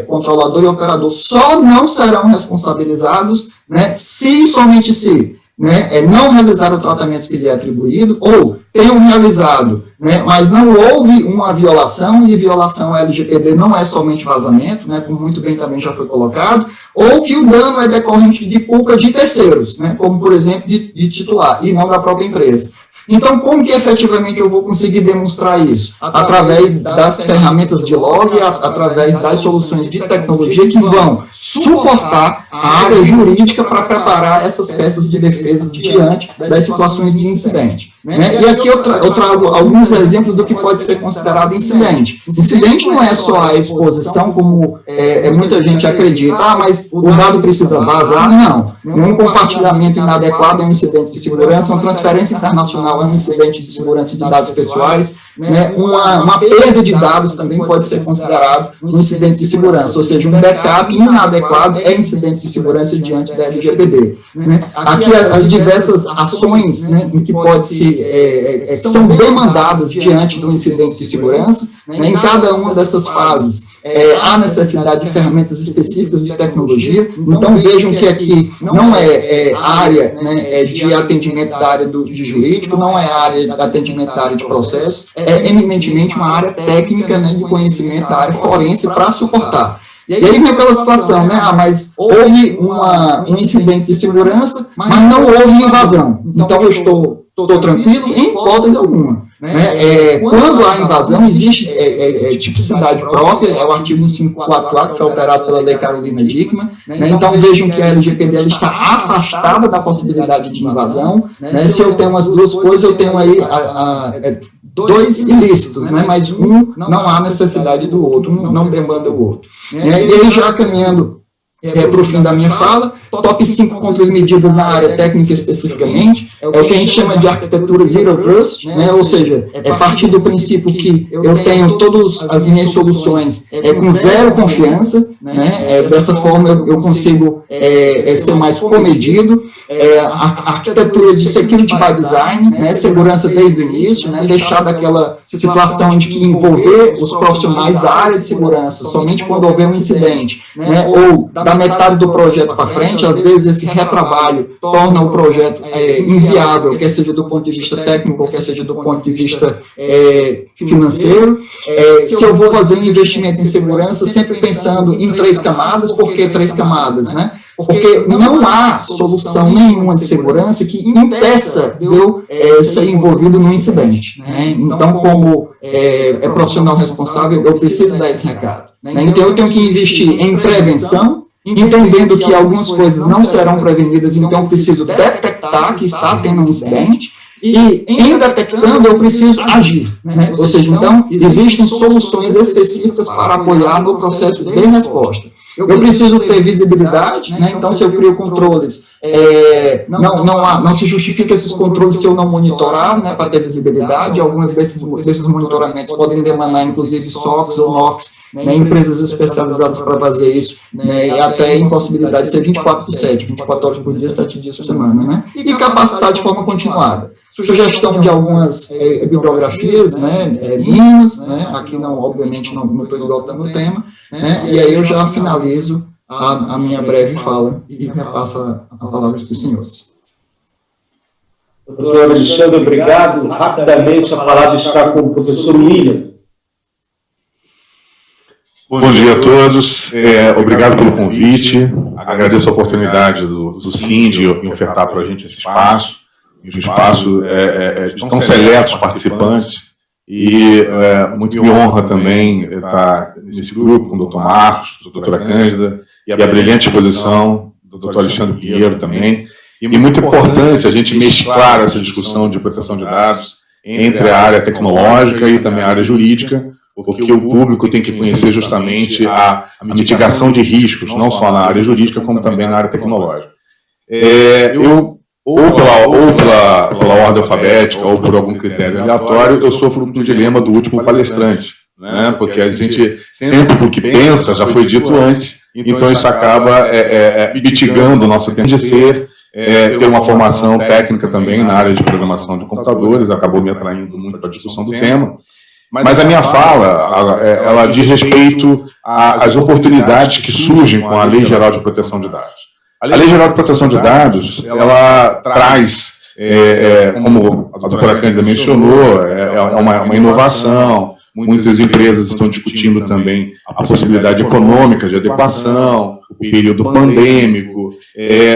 controlador e operador, só não serão responsabilizados, né, se e somente se, né, não realizar o tratamento que lhe é atribuído, ou tenham realizado, né, mas não houve uma violação, e violação LGPD não é somente vazamento, né, como muito bem também já foi colocado, ou que o dano é decorrente de culpa de terceiros, né, como, por exemplo, de titular, e não da própria empresa. Então, como que efetivamente eu vou conseguir demonstrar isso? Através das ferramentas de log, através das soluções de tecnologia que vão suportar a área jurídica para preparar essas peças de defesa diante das situações de incidente. Né? E aqui eu trago alguns exemplos do que pode ser considerado incidente. Incidente não é só a exposição, como muita gente acredita, mas o dado precisa vazar. Não. Nenhum compartilhamento inadequado é um incidente de segurança, uma transferência internacional é um incidente de segurança de dados pessoais, né? Uma perda de dados também pode ser considerado um incidente de segurança, ou seja, um backup inadequado é incidente de segurança diante da LGPD. Né? Aqui as diversas ações, né, em que são demandadas diante do incidente de segurança, né? Em cada uma dessas fases há necessidade de ferramentas específicas de tecnologia. Então, vejam que aqui não é área, né, de atendimento da área de jurídico, não é área de atendimento da área de processo, é eminentemente uma área técnica, né, de conhecimento da área forense para suportar. E aí vem aquela situação, né? Mas houve um incidente de segurança, mas não houve invasão. Então eu estou tranquilo em hipótese alguma. Quando há invasão, existe tipicidade própria, é o artigo 1544, que foi alterado pela Lei Carolina Dickmann. Então vejam que a LGPD está afastada da possibilidade de invasão. Se eu tenho as duas coisas, eu tenho aí dois ilícitos, mas um não há necessidade do outro, um não demanda o outro. E aí, já caminhando para o fim da minha fala, top 5 contramedidas na área técnica especificamente, é o que a gente chama de arquitetura Zero Trust, ou seja, é partir do princípio que eu tenho todas as minhas soluções com zero confiança, dessa forma eu consigo ser mais comedido, a arquitetura de Security by Design, segurança desde o início, deixar daquela situação de que envolver os profissionais da área de segurança somente quando houver um incidente, ou da metade do projeto para frente, às vezes esse retrabalho torna o projeto inviável, quer seja do ponto de vista técnico, quer seja do ponto de vista financeiro. Se eu vou fazer um investimento em segurança, sempre pensando em 3 camadas, por que 3 camadas, Porque não há solução nenhuma de segurança que impeça de eu ser envolvido num incidente. Então, como profissional responsável, eu preciso dar esse recado. Então, eu tenho que investir em prevenção, entendendo que algumas coisas não serão prevenidas, então eu preciso detectar que está tendo um incidente, e em detectando eu preciso agir. Ou seja, então, existem soluções específicas para apoiar no processo de resposta. Eu preciso ter visibilidade, então se eu crio controles, não se justifica esses controles se eu não monitorar, para ter visibilidade. Alguns desses monitoramentos podem demandar, inclusive, SOCs ou NOCs, empresas especializadas para fazer isso, e até impossibilidade de ser 24/7, 24 horas por dia, 7 dias por semana, e capacitar de forma continuada. Sugestão de algumas bibliografias, mínimas, aqui não, obviamente, não estou esgotando o tema, e aí eu já finalizo a minha breve fala e repasso a palavra para os senhores. Doutor Alexandre, obrigado. Rapidamente, a palavra está com o professor William. Bom dia a todos, obrigado pelo convite, agradeço a oportunidade do CIND em ofertar para a gente esse espaço, de tão seletos participantes, e muito me honra também estar nesse grupo com o Dr. Marcos, a doutora Cândida, e a brilhante exposição do Dr. Alexandre Pinheiro também, e muito importante a gente mesclar essa discussão de proteção de dados entre a área tecnológica e também a área jurídica, porque o público tem que conhecer justamente a mitigação de riscos, não só na área jurídica, como também na área tecnológica. Ou pela ordem alfabética, ou por algum critério aleatório, eu sofro do dilema do último palestrante, porque a gente sempre o que pensa já foi dito antes, então isso acaba mitigando o nosso tempo de ser, ter uma formação técnica também na área de programação de computadores, acabou me atraindo muito para a discussão do tema. Mas a minha fala, ela diz respeito às oportunidades que surgem com a Lei Geral de Proteção de Dados. A Lei Geral de Proteção de Dados, ela traz, como a doutora Cândida mencionou, uma inovação. Muitas empresas estão discutindo também a possibilidade econômica de adequação, o período pandêmico,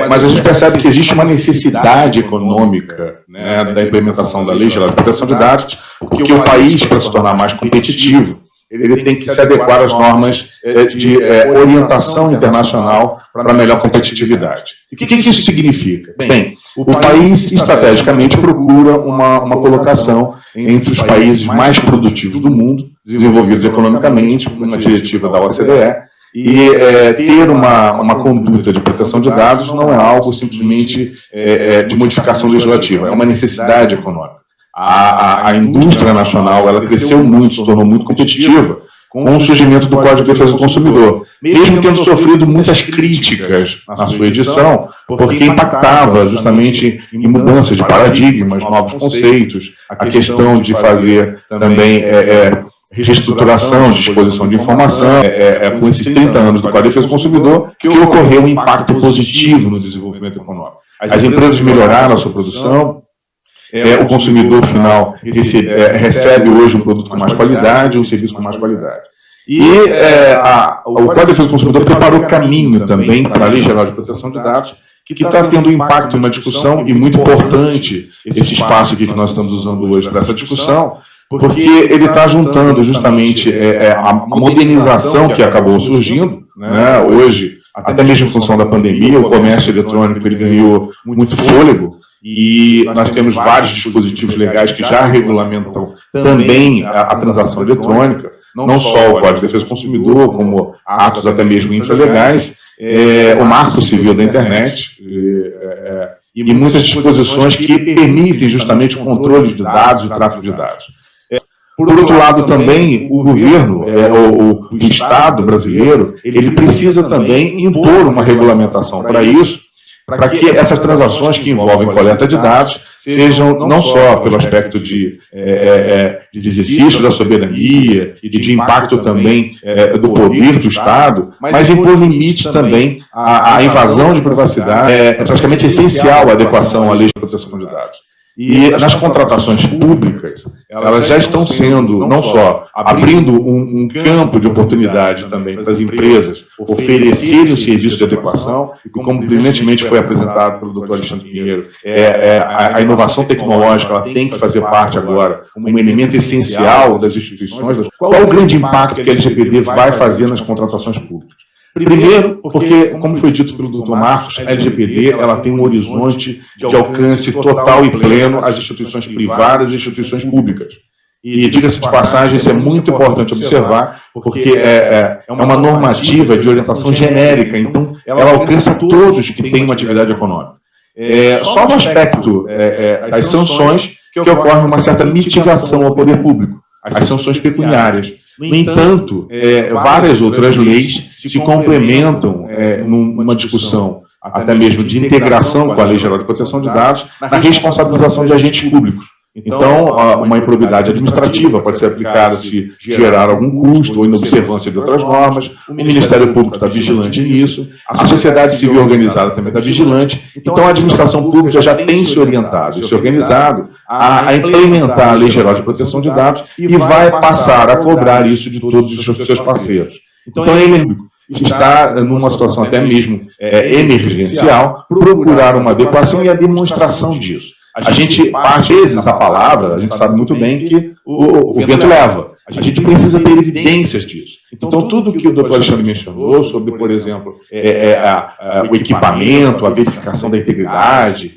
mas a gente percebe que existe uma necessidade econômica da implementação da Lei Geral de Proteção de Dados, porque o país, para se tornar mais competitivo, ele tem que se adequar às normas de orientação internacional para melhor competitividade. E o que isso significa? Bem, o país estrategicamente procura uma colocação entre os países mais produtivos do mundo, desenvolvidos economicamente, com uma diretiva da OCDE, e ter uma conduta de proteção de dados não é algo simplesmente de modificação legislativa, é uma necessidade econômica. A indústria nacional ela cresceu muito, se tornou muito competitiva com o surgimento do Código de Defesa do Consumidor, mesmo tendo sofrido muitas críticas na sua edição, porque impactava justamente em mudanças de paradigmas, novos conceitos, a questão de fazer também reestruturação de exposição de informação, com esses 30 anos do Código de Defesa do Consumidor, que ocorreu um impacto positivo no desenvolvimento econômico. As empresas melhoraram a sua produção, o consumidor final recebe hoje um produto com mais qualidade, um serviço com mais qualidade. E o Código de Defesa do Consumidor preparou caminho também para a Lei Geral de Proteção de Dados, que está tendo um impacto em uma discussão, e muito importante esse espaço aqui que nós estamos usando hoje para essa discussão, porque ele está juntando justamente a modernização que acabou surgindo, né, hoje, até mesmo em função da pandemia, o comércio eletrônico ele ganhou muito fôlego, e nós temos vários dispositivos legais que já regulamentam também a transação eletrônica, não só o Código de Defesa do Consumidor, como atos até mesmo infralegais, o Marco Civil da Internet, e muitas disposições que permitem justamente o controle de dados e o tráfego de dados. Por outro lado, também, o governo, o Estado brasileiro, ele precisa também impor uma regulamentação para isso, para que essas transações que envolvem coleta de dados sejam não só pelo aspecto de exercício da soberania e de impacto também do poder do Estado, mas impor limites também à invasão de privacidade. É praticamente essencial a adequação à Lei de Proteção de Dados. E nas contratações públicas, elas já estão sendo, não só abrindo um campo de oportunidade também para as empresas oferecerem o serviço de adequação, e como brilhantemente foi apresentado pelo Dr. Alexandre Pinheiro, a inovação tecnológica ela tem que fazer parte agora, um elemento essencial das instituições. Qual é o grande impacto que a LGPD vai fazer nas contratações públicas? Primeiro, porque, como foi dito pelo Dr. Marcos, a LGPD ela tem um horizonte de alcance total e pleno às instituições privadas e instituições públicas. E, diga-se de passagem, isso é muito importante observar, porque é uma normativa de orientação genérica, então ela alcança todos que têm uma atividade econômica. Só no aspecto das sanções que ocorre uma certa mitigação ao poder público, as sanções pecuniárias. No entanto, várias outras leis se complementam numa discussão, até mesmo de integração com a Lei Geral de Proteção de Dados, na responsabilização de agentes públicos. Então, uma improbidade administrativa pode ser aplicada se gerar algum custo ou inobservância de outras normas, o Ministério Público está vigilante nisso, a sociedade civil organizada também está vigilante, então a administração pública já tem se orientado e se organizado a implementar a Lei Geral de Proteção de Dados e vai passar a cobrar isso de todos os seus parceiros. Então, ele está numa situação até mesmo emergencial, procurar uma adequação e a demonstração disso. A gente, às vezes, a palavra, a gente sabe muito bem que o vento leva. A gente precisa ter evidências disso. Então, tudo que o Dr. Alexandre mencionou sobre, por exemplo, o equipamento, a verificação da integridade,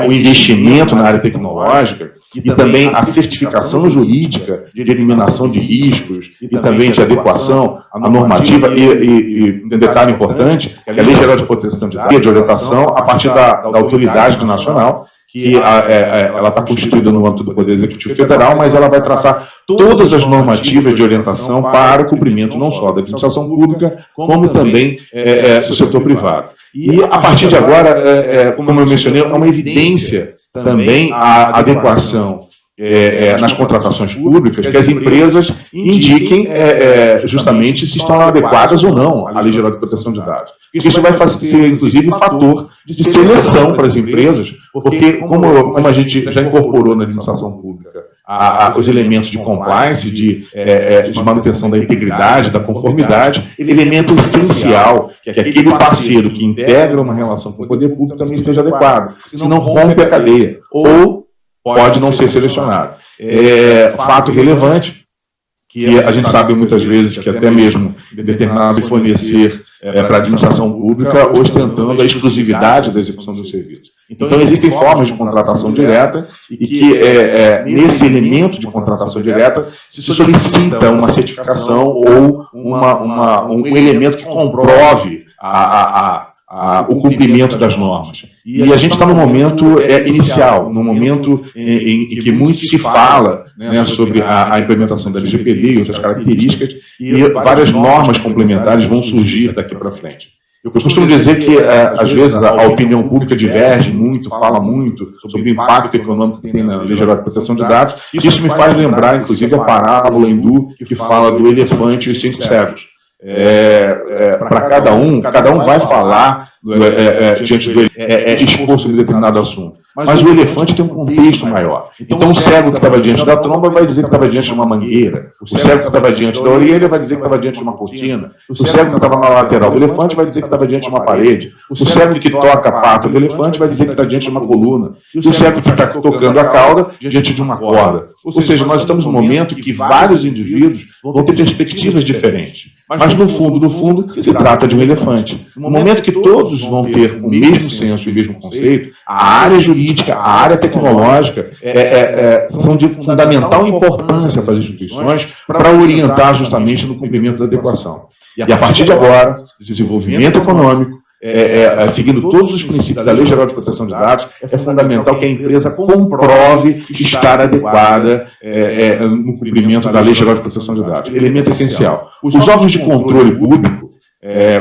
o investimento na área tecnológica e também a certificação jurídica de eliminação de riscos e também de adequação à normativa e um detalhe importante, que a Lei Geral de Proteção de Dados de orientação a partir da autoridade nacional, que ela está constituída no âmbito do Poder Executivo Federal, mas ela vai traçar todas as normativas de orientação para o cumprimento não só da administração pública, como também do setor privado. E, a partir de agora, como eu mencionei, é uma evidência também a adequação nas contratações públicas, que as empresas indiquem justamente se estão adequadas ou não à Lei Geral de Proteção de Dados. Isso vai ser, inclusive, um fator de seleção para as empresas, porque, como a gente já incorporou na administração pública os elementos de compliance, de manutenção da integridade, da conformidade, elemento essencial que aquele parceiro que integra uma relação com o poder público também esteja adequado, senão rompe a cadeia, ou pode não ser selecionado. Fato relevante, que a gente sabe muitas vezes que até mesmo determinado de fornecer para a administração pública, ostentando a exclusividade da execução do serviço. Então, existem formas de contratação direta e que, nesse elemento de contratação direta, se solicita uma certificação ou um elemento que comprove o cumprimento das normas. E a gente está no momento inicial, no momento em que muito se fala sobre a implementação da LGPD e outras características, e várias normas complementares vão surgir daqui para frente. Eu costumo dizer que, às vezes, a opinião pública diverge muito, fala muito sobre o impacto econômico que tem na Lei Geral de Proteção de Dados. Isso me faz lembrar, inclusive, a parábola hindu que fala do elefante e os 5 cegos. Para cada um vai falar diante do expor sobre determinado assunto. mas o elefante tem um contexto maior. Então, o cego que estava diante da tromba vai dizer que estava diante de uma mangueira, o cego que estava diante da orelha vai dizer que estava diante de uma cortina, o cego que estava na lateral do elefante vai dizer que estava diante de uma parede, o cego que toca a pata do elefante vai dizer que está diante de uma coluna, e o cego que está tocando a cauda diante de uma corda. Ou seja, nós estamos num momento que vários indivíduos vão ter perspectivas diferentes. Mas, no fundo, se trata de um elefante. No momento que todos vão ter o mesmo senso e o mesmo conceito, a área jurídica, a área tecnológica são de fundamental importância para as instituições para orientar justamente no cumprimento da adequação. E a partir de agora, desenvolvimento econômico, seguindo todos os princípios da Lei Geral de Proteção de Dados, é fundamental que a empresa comprove estar adequada no cumprimento da Lei Geral de Proteção de Dados. Elemento essencial. Os órgãos de controle público,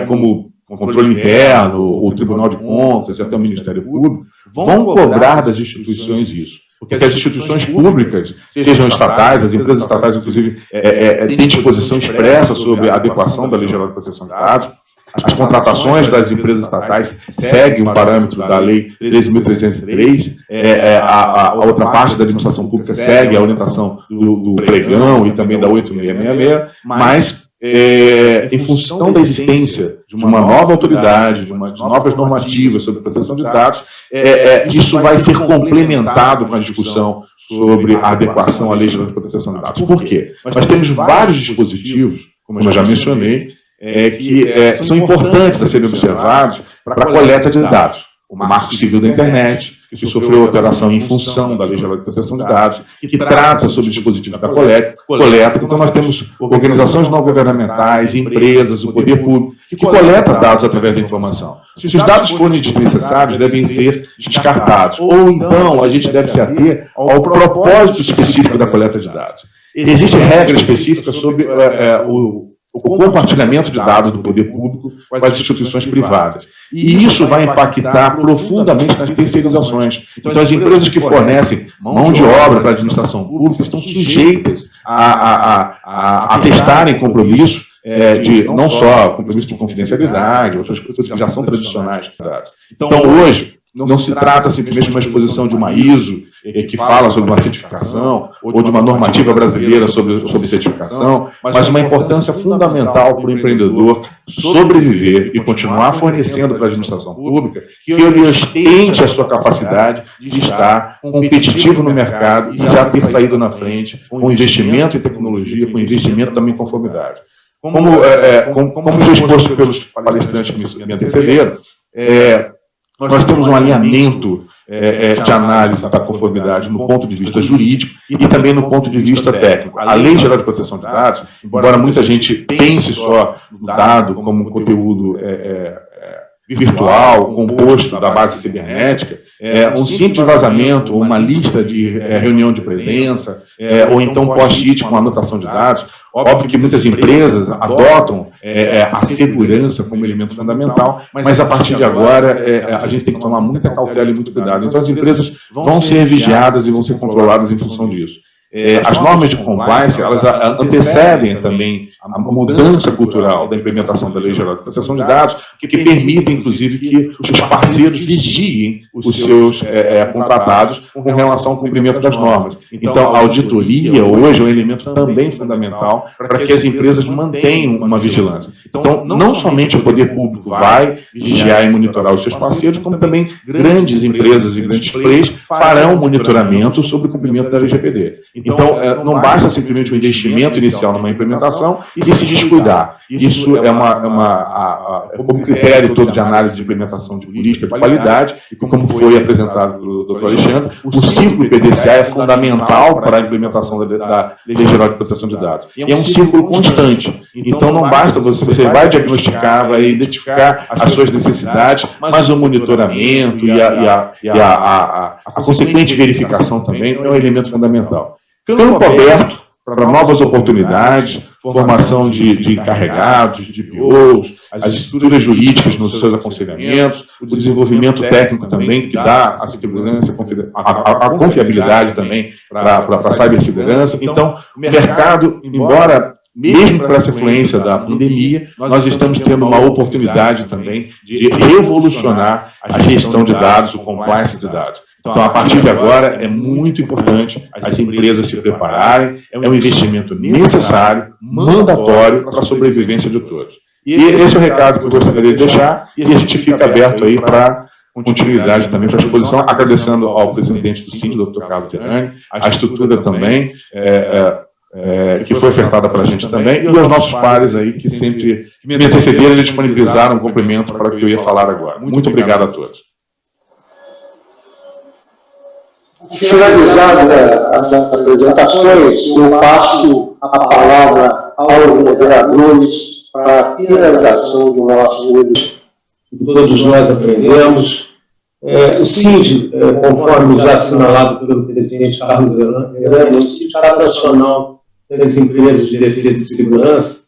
como o controle interno, o Tribunal de Contas e até o Ministério Público, vão cobrar das instituições isso. Porque as instituições públicas, sejam estatais, as empresas estatais, inclusive, têm disposição expressa sobre a adequação da Lei Geral de Proteção de Dados. As contratações das empresas estatais seguem o parâmetro da Lei 13.303, a outra parte da administração pública segue a orientação do pregão e também da 8666, mas em função da existência de uma nova autoridade, de novas normativas sobre proteção de dados, isso vai ser complementado com a discussão sobre a adequação à Lei Geral de Proteção de Dados. Por quê? Nós temos vários dispositivos, como eu já mencionei, que são importantes a serem observados para a coleta de dados. O Marco Civil da Internet, que sofreu alteração em função da Lei Geral de Proteção de Dados, que trata sobre dispositivos da coleta. Então, nós temos organizações não governamentais, empresas, o poder público, que coleta dados através da informação. Se os dados forem desnecessários, devem ser descartados. Ou, então, a gente deve se ater ao propósito específico da coleta de dados. Existe regra específica sobre o compartilhamento de dados do poder público com as instituições privadas. E isso vai impactar profundamente nas terceirizações. Então, as empresas que fornecem mão de obra para a administração pública estão sujeitas a testarem compromissos de não só compromisso de confidencialidade, outras coisas que já são tradicionais. Então, hoje, não se trata simplesmente de uma exposição de uma ISO que fala sobre uma certificação ou de uma normativa brasileira sobre certificação, mas uma importância fundamental para o empreendedor sobreviver e continuar fornecendo para a administração pública que ele ostente a sua capacidade de estar competitivo no mercado e já ter saído na frente com investimento em tecnologia, com investimento também em conformidade. Como foi exposto pelos palestrantes que me antecederam, nós temos um alinhamento de análise da conformidade no ponto de vista jurídico e também no ponto de vista técnico. A Lei Geral de Proteção de Dados, embora muita gente pense só no dado como conteúdo virtual, composto da base cibernética, um simples vazamento, ou uma lista de reunião de presença, ou então post-it com anotação de dados. Óbvio que muitas empresas adotam a segurança como elemento fundamental, mas a partir de agora a gente tem que tomar muita cautela e muito cuidado. Então as empresas vão ser vigiadas e vão ser controladas em função disso. As normas de compliance, elas antecedem também a mudança cultural da implementação da Lei Geral de Proteção de Dados, que permitem, inclusive, que os parceiros vigiem os seus contratados com relação ao cumprimento das normas. Então, a auditoria hoje é um elemento também fundamental para que as empresas mantenham uma vigilância. Então, não somente o poder público vai vigiar e monitorar os seus parceiros, como também grandes empresas e grandes players farão monitoramento sobre o cumprimento da LGPD. Então, não basta simplesmente o investimento inicial numa implementação e se descuidar. Isso é como critério todo de análise de implementação de política de qualidade, e como foi apresentado pelo Dr. Alexandre, o ciclo PDCA é fundamental para a implementação da Lei Geral de Proteção de Dados. E é um ciclo constante. Então, não basta você vai diagnosticar, vai identificar as suas necessidades, mas o monitoramento e a consequente verificação também é um elemento fundamental. Campo aberto para novas oportunidades, formação de encarregados, de POs, as estruturas jurídicas nos seus aconselhamentos, o desenvolvimento técnico também, que dá a segurança, a confiabilidade também para a cibersegurança. Então, o mercado, embora mesmo com essa influência da pandemia, nós estamos tendo uma oportunidade também de revolucionar a gestão de dados, o compliance de dados. Então, a partir de agora, é muito importante as empresas se prepararem, é um investimento necessário, mandatório para a sobrevivência de todos. E esse é o recado que eu gostaria de deixar, e a gente fica aberto aí para continuidade também para a exposição, agradecendo ao presidente do Síndic, Dr. Carlos Zerani, a estrutura também, que foi ofertada para a gente também, e aos nossos pares aí que sempre me antecederam e disponibilizaram um complemento para o que eu ia falar agora. Muito obrigado a todos. Finalizadas as apresentações, eu passo a palavra aos moderadores para a finalização do nosso evento. Todos nós aprendemos. O Síndic, conforme já assinalado pelo presidente Carlos Zerani, é o Sindicato Nacional das Empresas de Defesa e Segurança,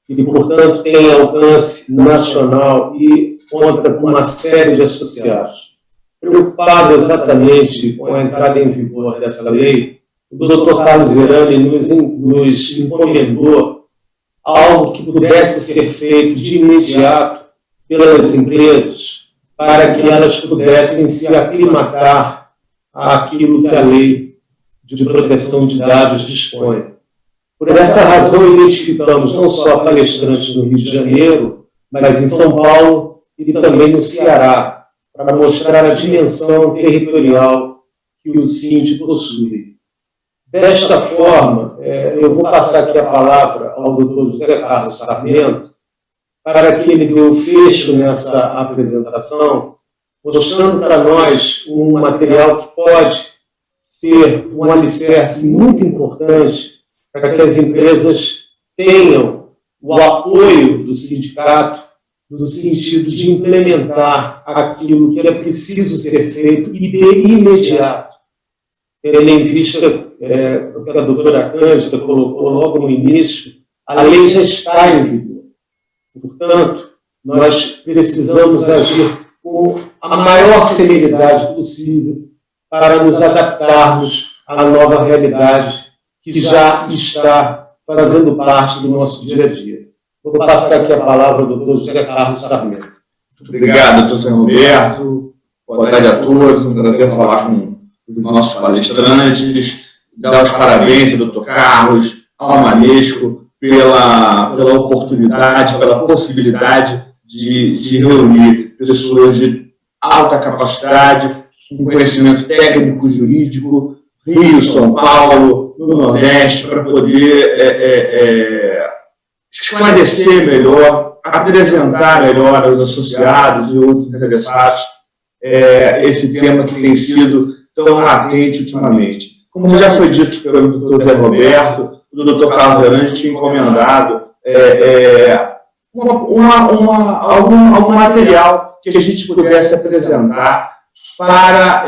e, portanto, tem alcance nacional e conta com uma série de associados. Preocupado exatamente com a entrada em vigor dessa lei, o Dr. Carlos Zerani nos encomendou algo que pudesse ser feito de imediato pelas empresas, para que elas pudessem se aclimatar àquilo que a lei de proteção de dados dispõe. Por essa razão, identificamos não só palestrantes no Rio de Janeiro, mas em São Paulo e também no Ceará, para mostrar a dimensão territorial que o Síndic possui. Desta forma, eu vou passar aqui a palavra ao Dr. José Carlos Sarmento, para que ele dê o fecho nessa apresentação, mostrando para nós um material que pode ser um alicerce muito importante para que as empresas tenham o apoio do sindicato no sentido de implementar aquilo que é preciso ser feito e de imediato. Tendo em vista o que a doutora Cândida colocou logo no início, a lei já está em vigor. Portanto, nós precisamos agir com a maior celeridade possível para nos adaptarmos à nova realidade que já está fazendo parte do nosso dia a dia. Vou passar aqui a palavra ao doutor José Carlos Sarmento. Muito obrigado, doutor Roberto. Boa tarde a todos. Um prazer falar com os nossos palestrantes. Dar os parabéns ao doutor Carlos, ao Manesco, pela oportunidade, pela possibilidade de reunir pessoas de alta capacidade, com conhecimento técnico, jurídico, Rio, São Paulo, no Nordeste, para poder esclarecer melhor, apresentar melhor aos associados e outros interessados esse tema que tem sido tão latente ultimamente. Como já foi dito pelo Dr. Zé Roberto, o Dr. Carlos Zerani tinha encomendado algum material que a gente pudesse apresentar para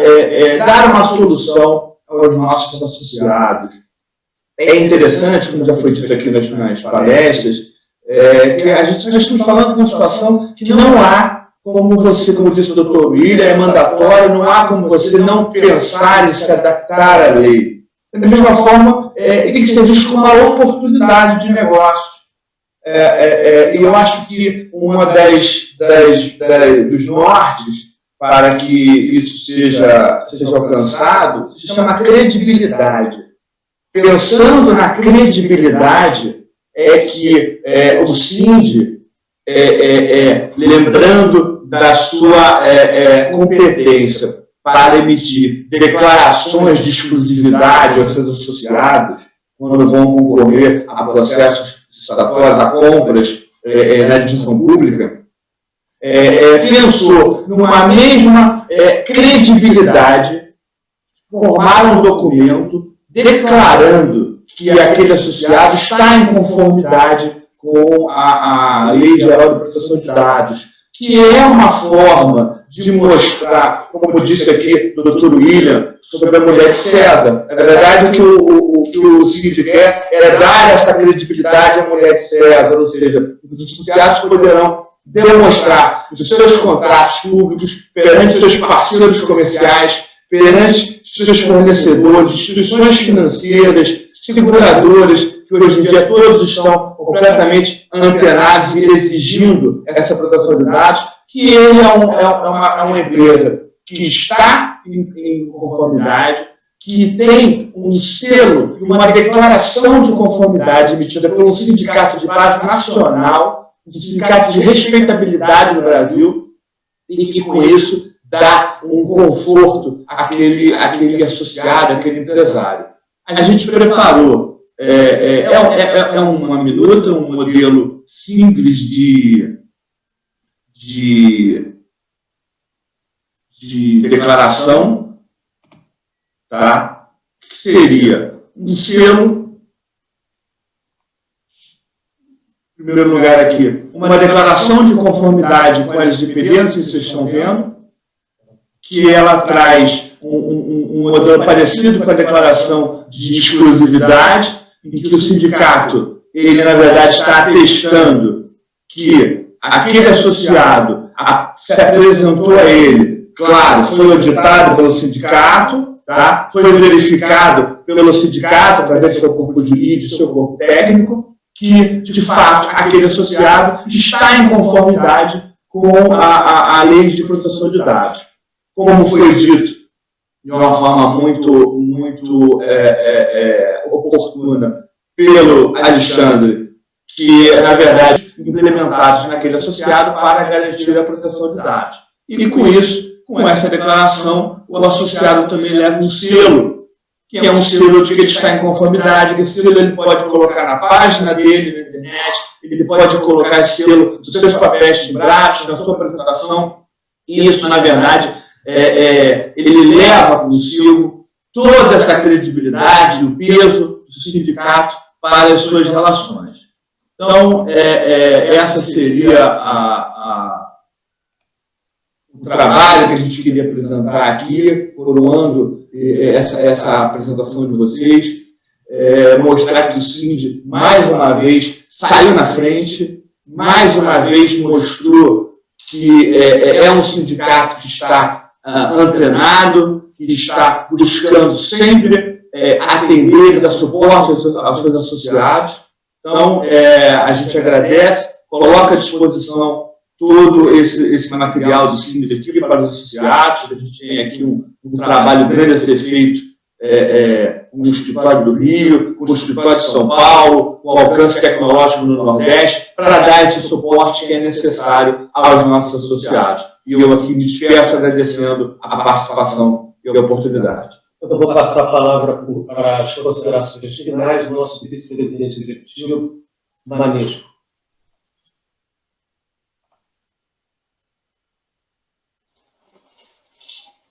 dar uma solução aos nossos associados. É interessante, como já foi dito aqui nas palestras, que nós estamos falando de uma situação que não há como você, como disse o doutor William, é mandatório, não há como você não pensar em se adaptar à lei. Da mesma forma, tem que ser visto como uma oportunidade de negócios. E eu acho que uma dos nortes para que isso seja alcançado se chama credibilidade. Pensando na credibilidade, que o Síndic, lembrando da sua competência para emitir declarações de exclusividade aos seus associados, quando vão concorrer a processos licitatórios, a compras na administração pública, pensou numa mesma credibilidade, formaram um documento declarando que aquele associado está em conformidade com a Lei Geral de Proteção de Dados, que é uma forma de mostrar, como disse aqui o Dr. William, sobre a mulher de César. Na verdade, o que o Síndic quer é dar essa credibilidade à mulher de César, ou seja, os associados poderão demonstrar os seus contratos públicos perante seus parceiros comerciais, perante seus fornecedores, instituições financeiras, seguradoras, que hoje em dia todos estão completamente antenados e exigindo essa proteção de dados, que ele é uma empresa que está em conformidade, que tem um selo e uma declaração de conformidade emitida pelo Sindicato de Base Nacional, um sindicato de respeitabilidade no Brasil, e que, com isso, dá um conforto àquele associado, àquele empresário. A gente preparou, uma minuta, um modelo simples de declaração, tá? Que seria um selo, em primeiro lugar aqui, uma declaração de conformidade com as IPDs, que vocês estão vendo, que ela traz um modelo parecido com a declaração de exclusividade, em que o sindicato, ele na verdade está atestando que aquele associado se apresentou a ele, claro, foi auditado pelo sindicato, tá? Foi verificado pelo sindicato, através do seu corpo jurídico, do seu corpo técnico, que, de fato, aquele associado está em conformidade com a lei de proteção de dados. Como foi dito de uma forma muito oportuna pelo Alexandre, que, na verdade, implementados naquele associado para garantir a proteção de dados. E, com isso, com essa declaração, o associado também leva um selo, que é um selo de que ele está em conformidade. Esse selo ele pode colocar na página dele, na internet, ele pode colocar esse selo nos seus papéis timbrados, na sua apresentação. E isso, na verdade, ele leva consigo toda essa credibilidade, o peso do sindicato para as suas relações. Então, essa seria o trabalho que a gente queria apresentar aqui, coroando essa apresentação de vocês, mostrar que o Sind, mais uma vez, saiu na frente, mais uma vez mostrou que é um sindicato que está antenado, que está buscando sempre atender e dar suporte aos seus associados. Então, a gente agradece, coloca à disposição todo esse material do Sind aqui para os associados. A gente tem aqui um trabalho grande a ser feito com o escritório do Rio, com o escritório de São Paulo, com o alcance tecnológico no Nordeste, para dar esse suporte que é necessário aos nossos associados. E eu aqui me despeço agradecendo a participação e a oportunidade. Eu vou passar a palavra para as considerações finais do nosso vice-presidente executivo, Manesco.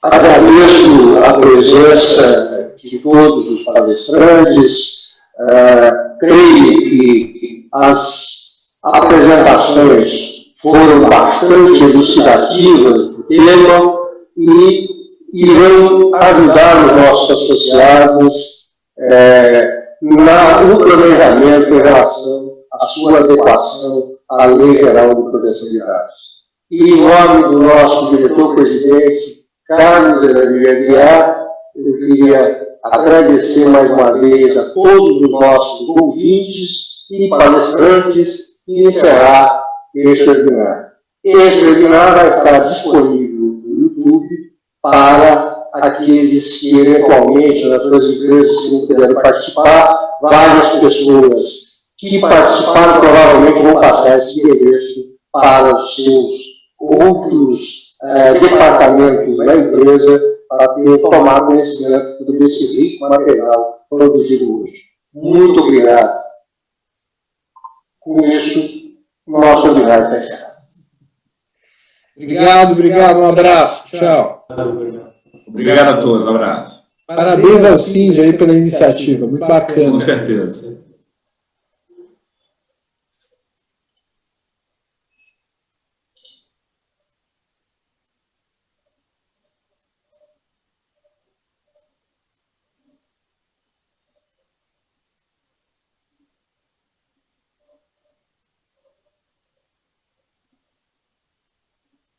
Agradeço a presença de todos os palestrantes. Creio que as apresentações foram bastante elucidativas do tema e irão ajudar os nossos associados no planejamento em relação à sua adequação à Lei Geral de Proteção de Dados. E, em nome do nosso diretor-presidente, Carlos Evangelho Aguiar, eu queria agradecer mais uma vez a todos os nossos ouvintes e palestrantes e encerrar este webinar. Este webinar vai estar disponível no YouTube para aqueles que, eventualmente, nas suas empresas que não puderam participar. Várias pessoas que participaram provavelmente vão passar esse endereço para os seus outros departamentos da empresa para tomar conhecimento desse rico material produzido hoje. Muito obrigado. Com isso, o nosso webinar está encerrado. Obrigado, um abraço, tchau. Obrigado a todos, um abraço. Parabéns ao Sind aí pela iniciativa, muito bacana. Com certeza.